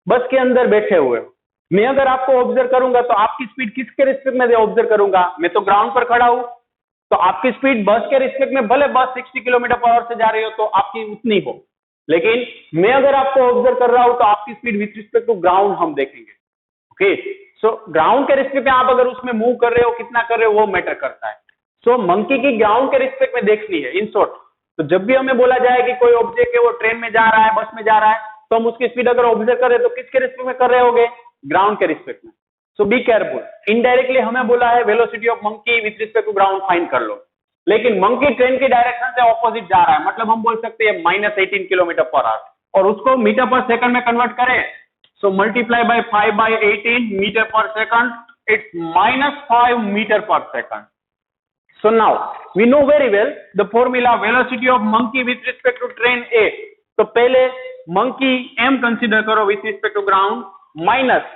[SPEAKER 1] बस के अंदर बैठे हुए हो, मैं अगर आपको ऑब्जर्व करूंगा तो आपकी स्पीड किसके रिस्पेक्ट में ऑब्जर्व करूंगा, मैं तो ग्राउंड पर खड़ा हूं, तो आपकी स्पीड बस के रिस्पेक्ट में, भले बस 60 किलोमीटर पर आवर से जा रही हो तो आपकी उतनी हो, लेकिन मैं अगर आपको ऑब्जर्व कर रहा हूं तो आपकी speed with respect to ground हम देखेंगे। ओके, सो ग्राउंड के रिस्पेक्ट में आप अगर उसमें मूव कर रहे हो, कितना कर रहे हो, वो मैटर करता है। सो मंकी की ग्राउंड के रिस्पेक्ट में देखनी है इन शॉर्ट। तो जब भी हमें बोला जाए कि कोई ऑब्जेक्ट है वो ट्रेन में जा रहा है, बस में जा रहा है, तो हम उसकी स्पीड अगर ऑब्जर्व कर रहे हैं तो किसके रिस्पेक्ट में कर रहे होगे? ग्राउंड के रिस्पेक्ट में। सो बी केयरफुल। इनडायरेक्टली हमें बोला है velocity of monkey with respect to ground find कर लो, लेकिन मंकी ट्रेन की डायरेक्शन से ऑपोजिट जा रहा है, मतलब हम बोल सकते हैं -18 किलोमीटर पर आवर, और उसको मीटर पर सेकंड में कन्वर्ट करें, so multiply by 5/18 metre per second, it's -5 metre per second. So now we know very well the formula velocity of monkey with respect to train A. तो पहले monkey m consider करो with respect to ground minus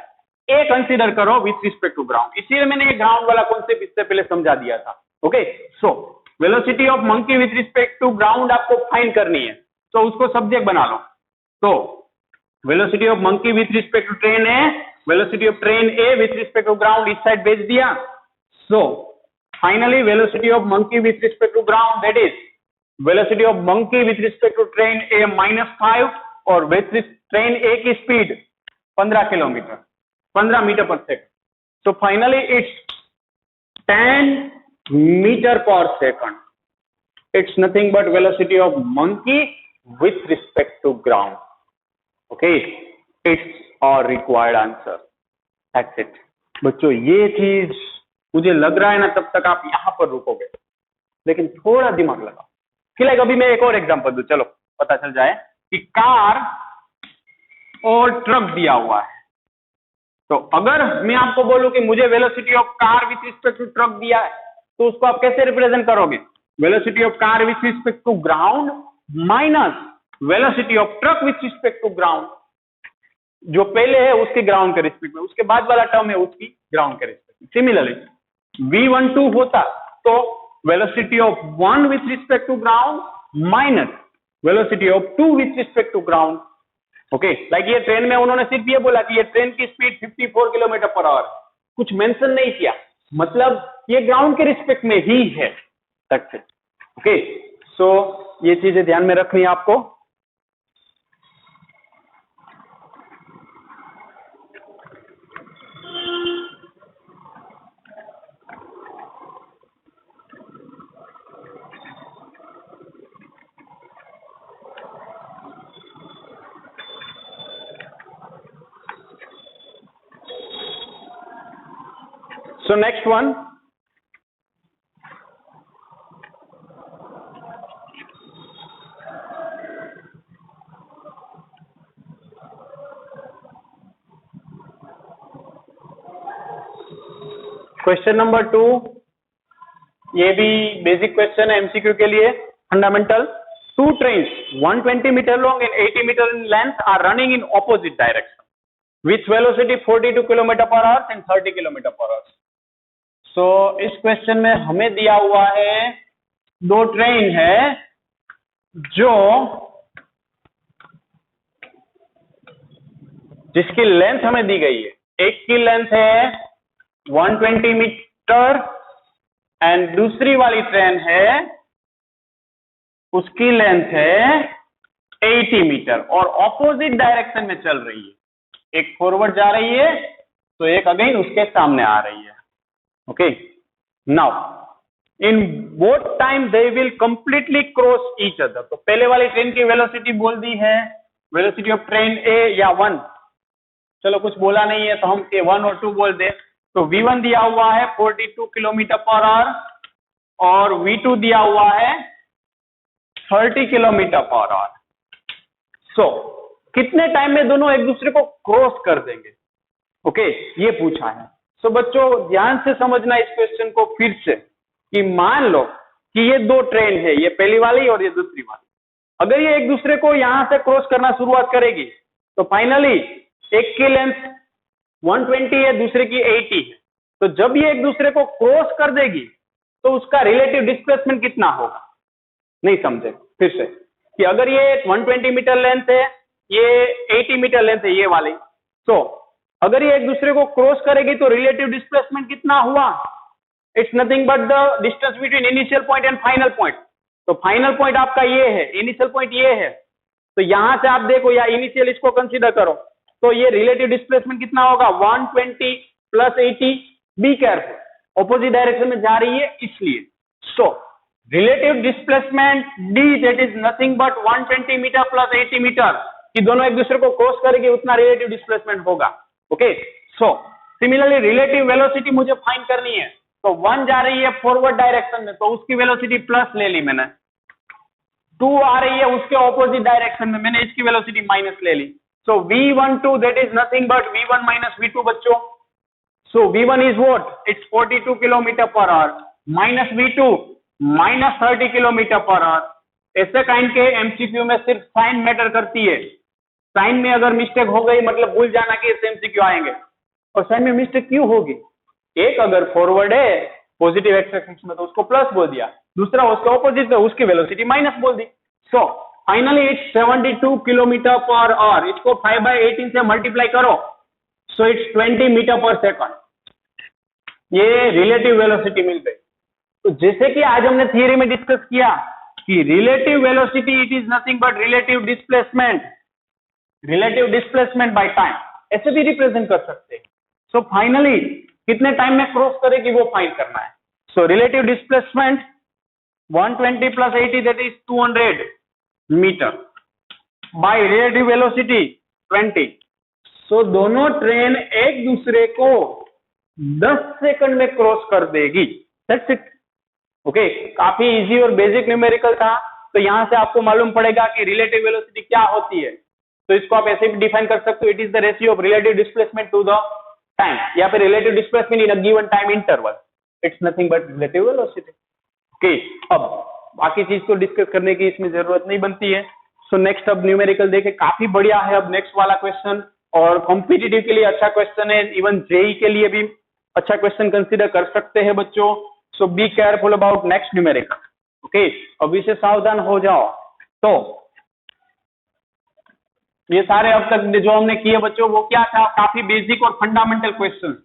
[SPEAKER 1] a consider करो with respect to ground। इसीलिए मैंने ये ground वाला concept इससे पहले समझा दिया था। Okay, so velocity of monkey with respect to ground आपको फाइंड करनी है, तो उसको सब्जेक्ट बना लो। तो velocity of monkey with respect to train A, velocity of train A with respect to ground इस साइड भेज दिया। सो finally velocity of monkey with respect to ground, that is velocity of monkey with respect to train A -5 और with train A की speed 15 kilometre 15 metre per second. So finally it's 10 metre per second. It's nothing but velocity of monkey with respect to ground. Okay, it's our required answer. That's it. बच्चों ये चीज मुझे लग रहा है ना, तब तक आप यहां पर रुकोगे, लेकिन थोड़ा दिमाग लगाओ। कि अभी मैं एक और एग्जांपल दूं, चलो पता चल जाए कि कार और ट्रक दिया हुआ है। तो अगर मैं आपको बोलूं कि मुझे velocity of car with respect to truck दिया है, तो उसको आप कैसे रिप्रेजेंट करोगे? Velocity of car with respect to ground minus velocity of truck with respect to ground. जो पहले है उसके ग्राउंड के रिस्पेक्ट में, उसके बाद वाला टर्म है उसकी ग्राउंड के रिस्पेक्ट में। सिमिलरली V12 होता तो velocity of 1 with respect to ground minus velocity of 2 with respect to ground. Okay, like ये ट्रेन में उन्होंने सिर्फ ये बोला कि ये ट्रेन की स्पीड 54 किलोमीटर पर आवर, कुछ मेंशन नहीं किया, मतलब ये ग्राउंड के रिस्पेक्ट में ही है। ओके, सो ये चीजें ध्यान में रखनी है आपको। So next one, question number 2, ये भी बेसिक क्वेश्चन है एमसीक्यू के लिए, fundamental. 2 trains 120 metre long and 80 metre in length are running in opposite direction with velocity 42 kilometre per hour and 30 kilometre per hour. So इस question में हमें दिया हुआ है 2 ट्रेन है जो जिसकी लेंथ हमें दी गई है। एक की लेंथ है 120 मीटर एंड दूसरी वाली ट्रेन है उसकी लेंथ है 80 मीटर और ऑपोजिट डायरेक्शन में चल रही है। एक फॉरवर्ड जा रही है तो एक अगेन उसके सामने आ रही है। Okay, now in both time they will completely cross each other. तो पहले वाली ट्रेन की वेलोसिटी बोल दी है, वेलोसिटी ऑफ ट्रेन ए या 1, चलो कुछ बोला नहीं है तो हम ए 1 और 2 बोल दे। तो V1 दिया हुआ है 42 किलोमीटर पर आवर और V2 दिया हुआ है 30 किलोमीटर पर आवर। सो कितने टाइम में दोनों एक दूसरे को क्रॉस कर देंगे? ओके, ये पूछा है। सो बच्चों ध्यान से समझना इस क्वेश्चन को फिर से, कि मान लो कि ये 2 ट्रेन है, ये पहली वाली और ये दूसरी वाली। अगर ये एक दूसरे को यहां से क्रॉस करना शुरुआत करेगी तो फाइनली एक की लेंथ 120 है, दूसरे की 80 है। तो जब ये एक दूसरे को क्रॉस कर देगी तो उसका रिलेटिव डिस्प्लेसमेंट कितना होगा? नहीं समझे फिर से, कि अगर ये 120 मीटर लेंथ है, ये 80 मीटर लेंथ है ये वाली, तो अगर ये एक दूसरे को क्रॉस करेगी तो रिलेटिव डिस्प्लेसमेंट कितना हुआ? It's nothing but the distance between initial point and final point. तो फाइनल पॉइंट आपका ये है, इनिशियल पॉइंट ये है, तो यहां से आप देखो या इनिशियल इसको कंसीडर करो, तो ये रिलेटिव डिस्प्लेसमेंट कितना होगा? 120 + 80। बी केयरफुल, ऑपोजिट डायरेक्शन में जा रही है इसलिए। So relative displacement d, that is nothing but 120 metre plus 80 metre, कि दोनों एक दूसरे को क्रॉस करेंगे उतना रिलेटिव डिस्प्लेसमेंट होगा. Okay, so similarly relative velocity मुझे फाइंड करनी है. तो 1 जा रही है फॉरवर्ड डायरेक्शन में, तो उसकी वेलोसिटी प्लस ले ली मैंने. 2 आ रही है उसके ऑपोजिट डायरेक्शन में, मैंने इसकी वेलोसिटी माइनस ले ली. सो V12 that is nothing but V1 minus V2 बच्चों. So V1 is what? It's 42 kilometre per our minus V2 minus 30 kilometre per our. ऐसे काइंड के एमसीक्यू में सिर्फ साइन मैटर करती है. साइन में अगर मिस्टेक हो गई मतलब भूल जाना कि इससे एमसीक्यू आएंगे. और साइन में मिस्टेक क्यों होगी? एक अगर फॉरवर्ड है पॉजिटिव एक्स एक्सिस में तो उसको प्लस बोल दिया, दूसरा उसके ऑपोजिट है उसकी वेलोसिटी माइनस बोल दी. So finally it's 72 kilometre per hour. इसको 5/18 से मल्टीप्लाई करो, so it's 20 metre per second. ये रिलेटिव वेलोसिटी मिल गई. तो जैसे कि आज हमने थियरी में डिस्कस किया कि relative velocity it is nothing but relative displacement by time, ऐसे भी रिप्रेजेंट कर सकते हैं. सो फाइनली कितने टाइम में क्रॉस करेगी वो फाइंड करना है. So relative displacement 120 plus 80 that is 200 metre by relative velocity 20. So दोनों ट्रेन एक दूसरे को 10 सेकंड में क्रॉस कर देगी. That's it. ओके, काफी इजी और बेसिक न्यूमेरिकल था. तो यहां से आपको मालूम पड़ेगा कि रिलेटिव वेलोसिटी क्या होती है. तो इसको आप ऐसे भी डिफाइन कर सकते हो, it is the ratio of relative displacement to the time, या फिर relative displacement in a given time interval. It's nothing but relative velocity. Okay, अब बाकी चीज तो डिस्कस करने की इसमें जरूरत नहीं बनती है. सो नेक्स्ट अब न्यूमेरिकल देखे, काफी बढ़िया है. अब नेक्स्ट वाला क्वेश्चन और कॉम्पिटिटिव के लिए अच्छा क्वेश्चन है, इवन जेई के लिए भी अच्छा क्वेश्चन कंसीडर कर सकते हैं बच्चों. So be careful about next numerical. Okay, अभी से सावधान हो जाओ. तो ये सारे अब तक जो हमने किए बच्चों वो क्या था, काफी बेसिक और फंडामेंटल क्वेश्चन.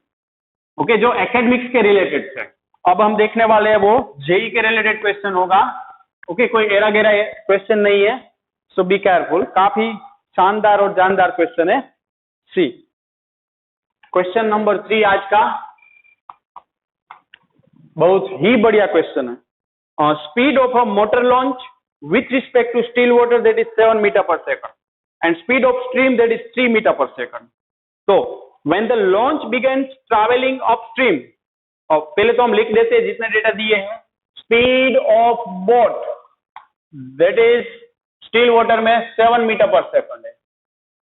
[SPEAKER 1] ओके, जो एकेडमिक्स के रिलेटेड थे. अब हम देखने वाले हैं वो जेई के रिलेटेड क्वेश्चन होगा. ओके, कोई एरा गेरा क्वेश्चन नहीं है. सो बी केयरफुल. काफी शानदार और जानदार क्वेश्चन है. सी क्वेश्चन नंबर 3 आज का बहुत ही बढ़िया क्वेश्चन है. Speed of a motor launch with respect to still water that is 7 metre per second and speed of stream that is 3 meter per second. So when the launch begins traveling upstream, और पहले तो हम लिख देते हैं जितने data दिए हैं. Speed of boat that is still water में 7 मीटर पर सेकंड है,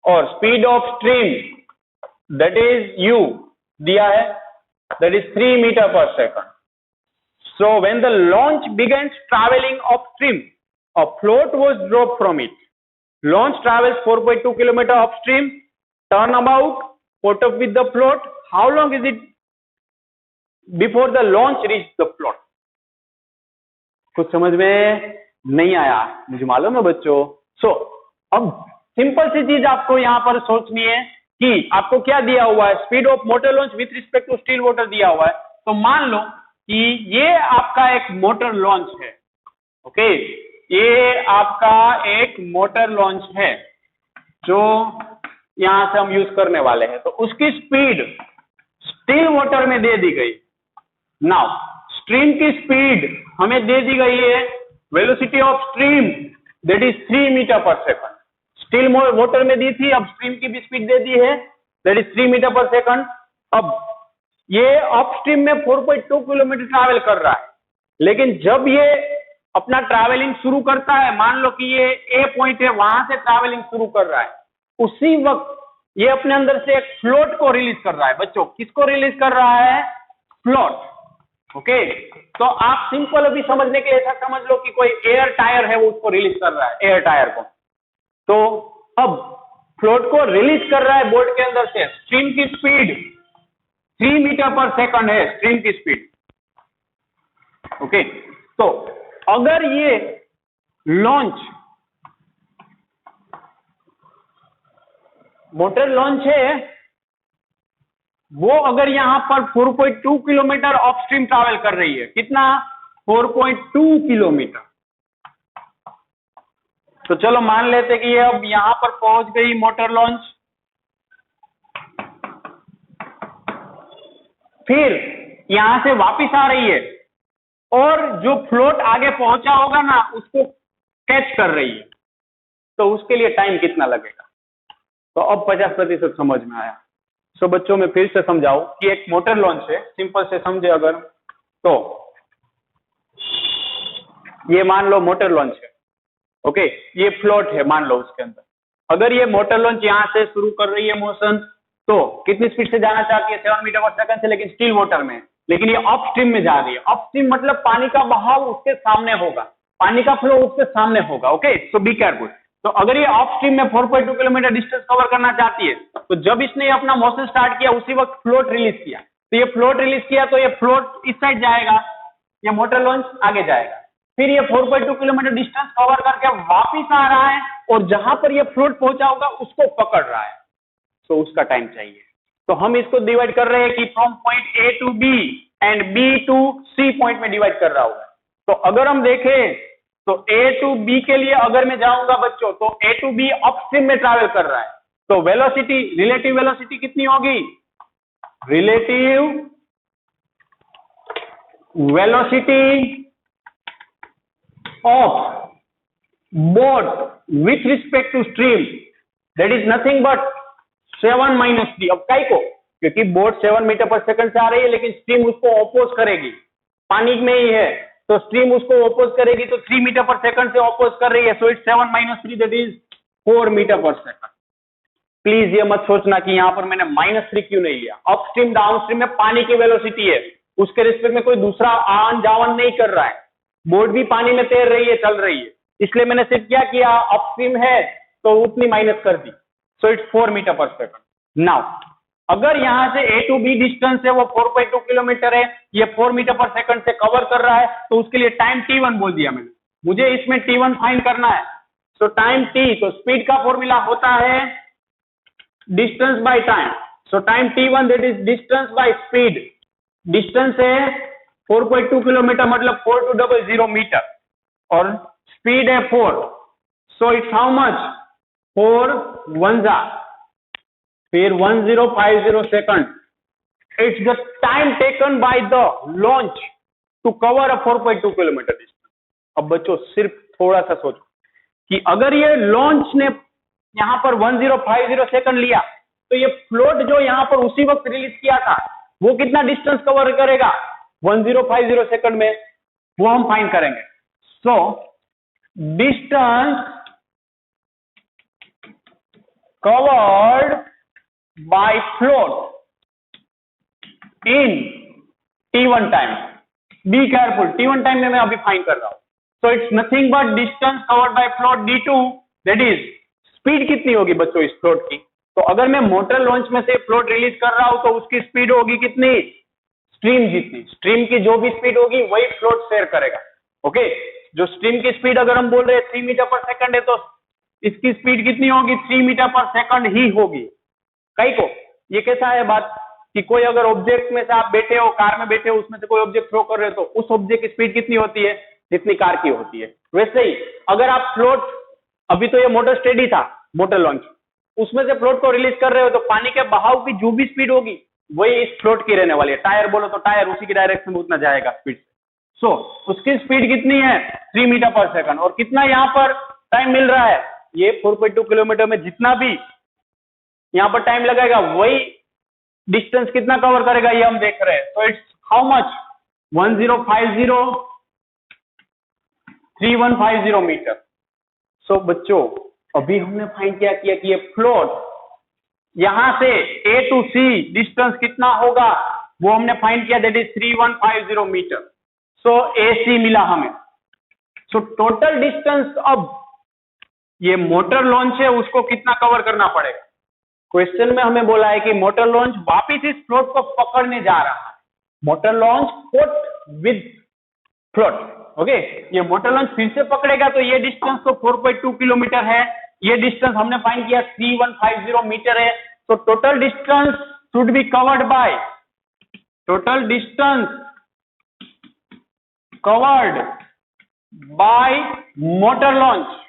[SPEAKER 1] और speed of stream that is u दिया है that is 3 meter per second. So when the launch begins traveling upstream, a float was dropped from it. Launch travels 4.2 kilometer upstream, turnabout, put up with the float. How long is it before the launch reach the float? कुछ समझ में नहीं आया, मुझे मालूम है बच्चों. सो अब सिंपल सी चीज आपको यहाँ पर सोचनी है कि आपको क्या दिया हुआ है, speed of motor launch with respect to still water दिया हुआ है. तो मान लो कि ये आपका एक मोटर लॉन्च है. ओके, ये आपका एक मोटर लॉन्च है जो यहां से हम यूज करने वाले हैं. तो उसकी स्पीड स्टिल वाटर में दे दी गई. नाउ स्ट्रीम की स्पीड हमें दे दी गई है, velocity of stream that is 3 metre per second. Still water में दी थी, अब स्ट्रीम की भी स्पीड दे दी है that is 3 metre per second. अब ये अपस्ट्रीम में 4.2 किलोमीटर ट्रैवल कर रहा है, लेकिन जब ये अपना ट्रैवलिंग शुरू करता है, मान लो कि ये ए पॉइंट है, वहां से ट्रैवलिंग शुरू कर रहा है, उसी वक्त ये अपने अंदर से एक फ्लोट को रिलीज कर रहा है. बच्चों किसको रिलीज कर रहा है? फ्लोट. ओके, तो आप सिंपल अभी समझने के लिए ऐसा समझ लो कि कोई एयर टायर है वो उसको रिलीज कर रहा है, एयर टायर को. तो अब फ्लोट को रिलीज कर रहा है बोट के अंदर से. स्ट्रीम की स्पीड 3 मीटर पर सेकंड है, स्ट्रीम की स्पीड. ओके, तो अगर ये लॉन्च मोटर लॉन्च है वो अगर यहां पर 4.2 किलोमीटर अपस्ट्रीम ट्रैवल कर रही है, कितना? 4.2 किलोमीटर. तो चलो मान लेते कि ये अब यहां पर पहुंच गई मोटर लॉन्च. फिर यहां से वापिस आ रही है और जो फ्लोट आगे पहुंचा होगा ना उसको कैच कर रही है, तो उसके लिए टाइम कितना लगेगा। तो अब 50% समझ में आया। सो बच्चों में फिर से समझाओ कि एक मोटर लॉन्च है, सिंपल से समझे अगर, तो ये मान लो मोटर लॉन्च है, ओके, ये फ्लोट है मान लो उसके अंदर। अगर ये मोटर लॉन्च यहां से शुरू कर रही है मोशन, तो कितनी स्पीड से जाना चाहती है, 7 मीटर पर सेकंड से, लेकिन स्टिल वाटर में, लेकिन ये अप स्ट्रीम में जा रही है। अप स्ट्रीम मतलब पानी का बहाव उसके सामने होगा, पानी का फ्लो उसके सामने होगा, ओके, सो बी केयरफुल। तो अगर ये अप स्ट्रीम में 4.2 किलोमीटर डिस्टेंस कवर करना चाहती है, तो जब इसने अपना मोशन स्टार्ट किया उसी वक्त फ्लोट रिलीज किया, तो ये फ्लोट रिलीज किया तो ये फ्लोट इस साइड जाएगा, ये मोटर लॉन्च आगे जाएगा, फिर ये 4.2 किलोमीटर डिस्टेंस कवर करके वापिस आ रहा है और जहां पर ये फ्लोट पहुंचा होगा उसको पकड़ रहा है, तो उसका टाइम चाहिए। तो हम इसको डिवाइड कर रहे हैं कि from point A to B and B to C point में डिवाइड कर रहा हूं। तो अगर हम देखें तो ए टू बी के लिए अगर मैं जाऊंगा बच्चों, तो ए टू बी अपस्ट्रीम में ट्रैवल कर रहा है, तो वेलोसिटी, रिलेटिव वेलोसिटी कितनी होगी, relative velocity of boat with respect to stream, that is nothing but 7 minus 3। अब काई को, क्योंकि बोट 7 मीटर पर सेकंड से आ रही है, लेकिन स्ट्रीम उसको ऑपोज करेगी, पानी में ही है तो स्ट्रीम उसको ऑपोज करेगी, तो 3 मीटर पर सेकंड से ऑपोज कर रही है, so it's 7 minus 3 that is 4 metre per second. Please ये मत सोचना कि यहां पर मैंने -3 क्यों नहीं लिया। अपस्ट्रीम डाउनस्ट्रीम में पानी की वेलोसिटी है, उसके रिस्पेक्ट में कोई दूसरा आन जावन नहीं कर रहा है, बोट भी पानी में तैर रही है, चल रही है, इसलिए मैंने सिर्फ क्या किया, अपस्ट्रीम है तो उतनी माइनस कर दी, so it's 4 metre per second. Now अगर यहां से ए टू बी डिस्टेंस है वो 4.2 किलोमीटर है, ये 4 मीटर पर सेकंड से कवर कर रहा है, तो उसके लिए टाइम t1 बोल दिया मैंने, मुझे इसमें t1 फाइंड करना है। सो टाइम t, तो स्पीड का फॉर्मूला होता है distance by time, so time t1 that is distance by speed. Distance है 4.2 किलोमीटर मतलब 4200 मीटर और स्पीड है 4, सो इट्स हाउ मच, 4 1 फिर 1050 second, it's the time taken by the launch to cover a 4.2 kilometre distance. अब बच्चों सिर्फ थोड़ा सा सोचो कि अगर ये लॉन्च ने यहां पर 1050 सेकंड लिया, तो ये फ्लोट जो यहां पर उसी वक्त रिलीज किया था वो कितना डिस्टेंस कवर करेगा 1050 सेकंड में, वो हम फाइंड करेंगे। So distance covered by float in t1 time, be careful, t1 time में मैं अभी फाइंड कर रहा हूं, so it's nothing but distance covered by float d2, that is speed कितनी होगी बच्चों इस फ्लोट की। तो अगर मैं मोटर लॉन्च में से फ्लोट रिलीज कर रहा हूं तो उसकी स्पीड होगी कितनी, स्ट्रीम जितनी, स्ट्रीम की जो भी स्पीड होगी वही फ्लोट शेयर करेगा, ओके। जो स्ट्रीम की स्पीड अगर हम बोल रहे हैं 3 मीटर पर सेकंड है, तो इसकी स्पीड कितनी होगी, 3 मीटर पर सेकंड ही होगी। कई को ये कैसा है बात कि कोई अगर ऑब्जेक्ट में से आप बैठे हो, कार में बैठे हो, उसमें से कोई ऑब्जेक्ट थ्रो कर रहे हो, तो उस ऑब्जेक्ट की स्पीड कितनी होती है, जितनी कार की होती है। वैसे ही अगर आप फ्लोट, अभी तो ये मोटर स्टेडी था मोटर लॉन्च, उसमें से फ्लोट को रिलीज कर रहे हो, तो पानी के बहाव की जो भी स्पीड होगी वही इस फ्लोट की रहने वाली है। टायर बोलो तो टायर उसी की डायरेक्शन में उतना जाएगा स्पीड से। सो उसकी स्पीड कितनी है, 3 मीटर पर सेकंड, और कितना यहाँ पर टाइम मिल रहा है, ये 4.2 किलोमीटर में जितना भी यहां पर टाइम लगेगा वही डिस्टेंस कितना कवर करेगा ये हम देख रहे हैं। तो इट्स हाउ मच, 1050 3150 मीटर। सो बच्चों अभी हमने फाइंड क्या किया कि ये फ्लोट यहां से ए टू सी डिस्टेंस कितना होगा वो हमने फाइंड किया, that is 3150 metre. So AC मिला हमें। सो टोटल डिस्टेंस अब ये मोटर लॉन्च है उसको कितना कवर करना पड़ेगा। क्वेश्चन में हमें बोला है कि मोटर लॉन्च वापिस इस फ्लोट को पकड़ने जा रहा है, motor launch caught with float, okay. ये मोटर लॉन्च फिर से पकड़ेगा तो ये डिस्टेंस तो 4.2 किलोमीटर है, ये डिस्टेंस हमने फाइंड किया 3150 मीटर है। तो total distance should be covered by, total distance covered bye motor launch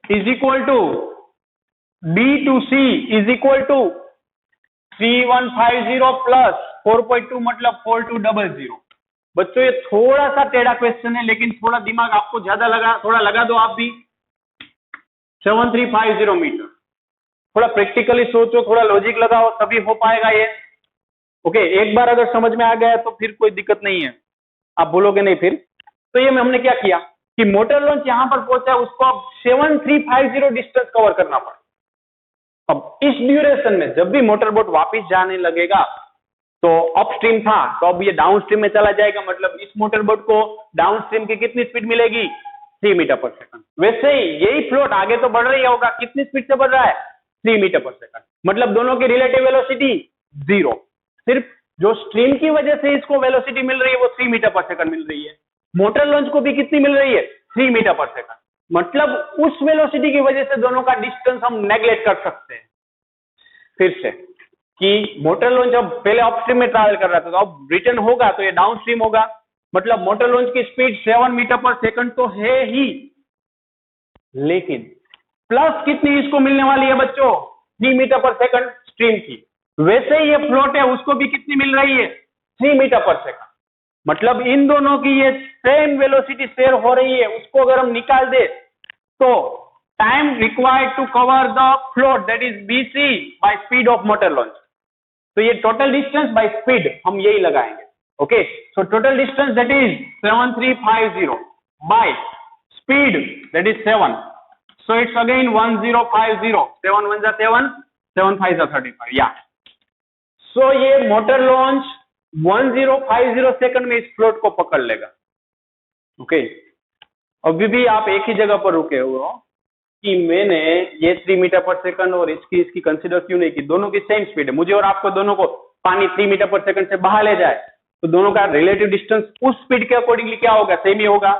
[SPEAKER 1] is equal to B to C is equal to 3150 plus 4.2 मतलब 4200। बच्चों ये थोड़ा सा टेढ़ा क्वेश्चन है, लेकिन थोड़ा दिमाग आपको ज्यादा लगा, थोड़ा लगा दो आप भी। 7350 मीटर, थोड़ा प्रैक्टिकली सोचो, थोड़ा लॉजिक लगाओ, तभी हो पाएगा ये। ओके, एक बार अगर समझ में आ गया तो फिर कोई दिक्कत नहीं है, आप बोलोगे नहीं फिर। तो ये हमने क्या किया कि मोटर लॉन्च यहां पर पहुंचा है, उसको अब 7350 डिस्टेंस कवर करना पड़ा। अब इस ड्यूरेशन में जब भी मोटर बोट वापिस जाने लगेगा, तो अपस्ट्रीम था तो अब ये डाउनस्ट्रीम में चला जाएगा, मतलब इस मोटर बोट को डाउनस्ट्रीम की कितनी स्पीड मिलेगी? 3 मीटर पर सेकंड। वैसे ही यही फ्लोट आगे तो बढ़ रही होगा, कितनी स्पीड से बढ़ रहा है? 3 मीटर पर सेकंड। मतलब दोनों की रिलेटिव वेलोसिटी 0। सिर्फ जो स्ट्रीम की वजह से इसको वेलोसिटी मिल रही है वो 3 मीटर पर सेकंड मिल रही है। मोटर लॉन्च को भी कितनी मिल रही है? 3 मीटर पर सेकंड। मतलब उस वेलोसिटी की वजह से दोनों का डिस्टेंस हम नेग्लेक्ट कर सकते हैं। फिर से कि मोटर लॉन्च जब पहले अपस्ट्रीम में ट्रैवल कर रहा था, तो अब रिटर्न होगा तो ये डाउनस्ट्रीम होगा। मतलब मोटर लॉन्च की स्पीड 7 मीटर पर सेकंड तो है ही, लेकिन प्लस कितनी इसको मिलने वाली है बच्चों? 3 मीटर पर सेकंड स्ट्रीम की। वैसे ही ये फ्लोट है, उसको भी कितनी मिल रही है? 3 मीटर पर सेकंड। मतलब इन दोनों की ये सेम वेलोसिटी शेयर हो रही है। उसको अगर हम निकाल दे तो time required to cover the float that is BC by speed of motor launch. तो ये टोटल डिस्टेंस बाय स्पीड हम यही लगाएंगे। Okay, so total distance that is 7350 by speed that is 7, so it's again 1050। 7 1 7, 7 5 35, या। सो ये motor launch 1050 second में इस float को पकड़ लेगा। ओके, अभी भी आप एक ही जगह पर रुके हुए हो कि मैंने ये 3 मीटर पर सेकंड और इसकी कंसीडर क्यों नहीं की? दोनों की सेम स्पीड है। मुझे और आपको दोनों को पानी 3 मीटर पर सेकंड से बाहर ले जाए तो दोनों का रिलेटिव डिस्टेंस उस स्पीड के अकॉर्डिंगली क्या होगा? सेम ही होगा।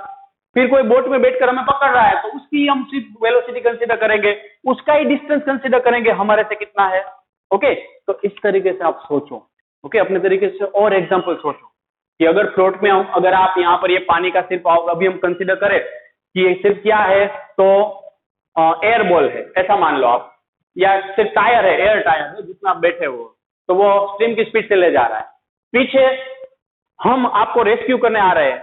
[SPEAKER 1] फिर कोई बोट में बैठकर हमें पकड़ रहा है तो उसकी हम सिर्फ वेलोसिटी कंसीडर करेंगे, उसका ही डिस्टेंस कंसीडर करेंगे हमारे से कितना है। ओके, तो इस तरीके से आप सोचो। ओके, अपने तरीके से और एग्जांपल सोचो कि अगर फ्लोट में अगर आप यहाँ पर ये पानी का सिर्फ अभी हम कंसीडर करें कि ये सिर्फ क्या है, तो एयर बॉल है ऐसा मान लो आप, या सिर्फ टायर है, एयर टायर है जिसमें आप बैठे हो, तो वो स्ट्रीम की स्पीड से ले जा रहा है। पीछे हम आपको रेस्क्यू करने आ रहे हैं,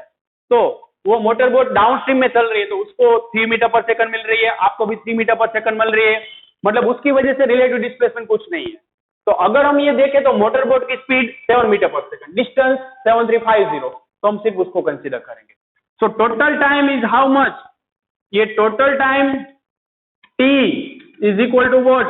[SPEAKER 1] तो वो मोटर बोट डाउन स्ट्रीम में चल रही है, तो उसको 3 मीटर पर सेकंड मिल रही है, आपको भी 3 मीटर पर सेकंड मिल रही है। मतलब उसकी वजह से रिलेटिव डिस्प्लेसमेंट कुछ नहीं है। तो अगर हम ये देखें तो मोटर बोट की speed 7 metre per second, distance 7350, तो हम सिर्फ उसको कंसीडर करेंगे। So total time is how much? ये total time T is equal to what?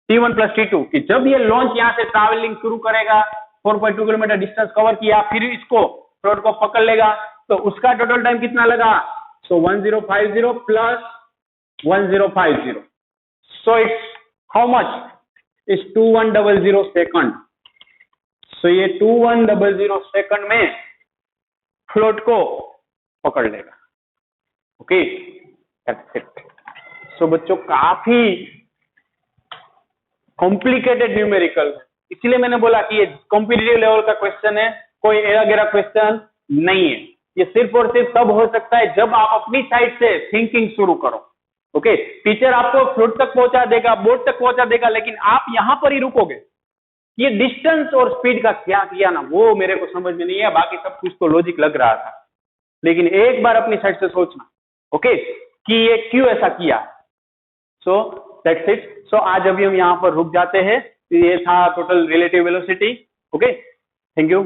[SPEAKER 1] T1 plus T2, कि जब ये लॉन्च यहां से ट्रैवलिंग शुरू करेगा, 4.2 किलोमीटर डिस्टेंस कवर किया, फिर इसको फ्लोट को पकड़ लेगा, तो उसका टोटल टाइम कितना लगा? So 1050 plus 1050, so it's how much? Is 2100 second. So ये 2100 सेकंड में फ्लोट को पकड़ लेगा। Okay, that's it. सो बच्चों काफी कॉम्प्लिकेटेड न्यूमेरिकल है, इसलिए मैंने बोला कि ये कॉम्पिटिटिव लेवल का क्वेश्चन है, कोई एरा गेरा क्वेश्चन नहीं है। ये सिर्फ और सिर्फ तब हो सकता है जब आप अपनी साइड से थिंकिंग शुरू करो। ओके, टीचर आपको फ्लोट तक पहुंचा देगा, बोर्ड तक पहुंचा देगा, लेकिन आप यहां पर ही रुकोगे। ये डिस्टेंस और स्पीड का क्या किया ना, वो मेरे को समझ में नहीं है, बाकी सब कुछ तो लॉजिक लग रहा था, लेकिन एक बार अपनी साइड से सोचना। ओके, कि ये क्यों ऐसा किया। सो दैट्स इट। सो आज अभी हम यहाँ पर रुक जाते हैं। ये था total relative velocity. Okay, thank you.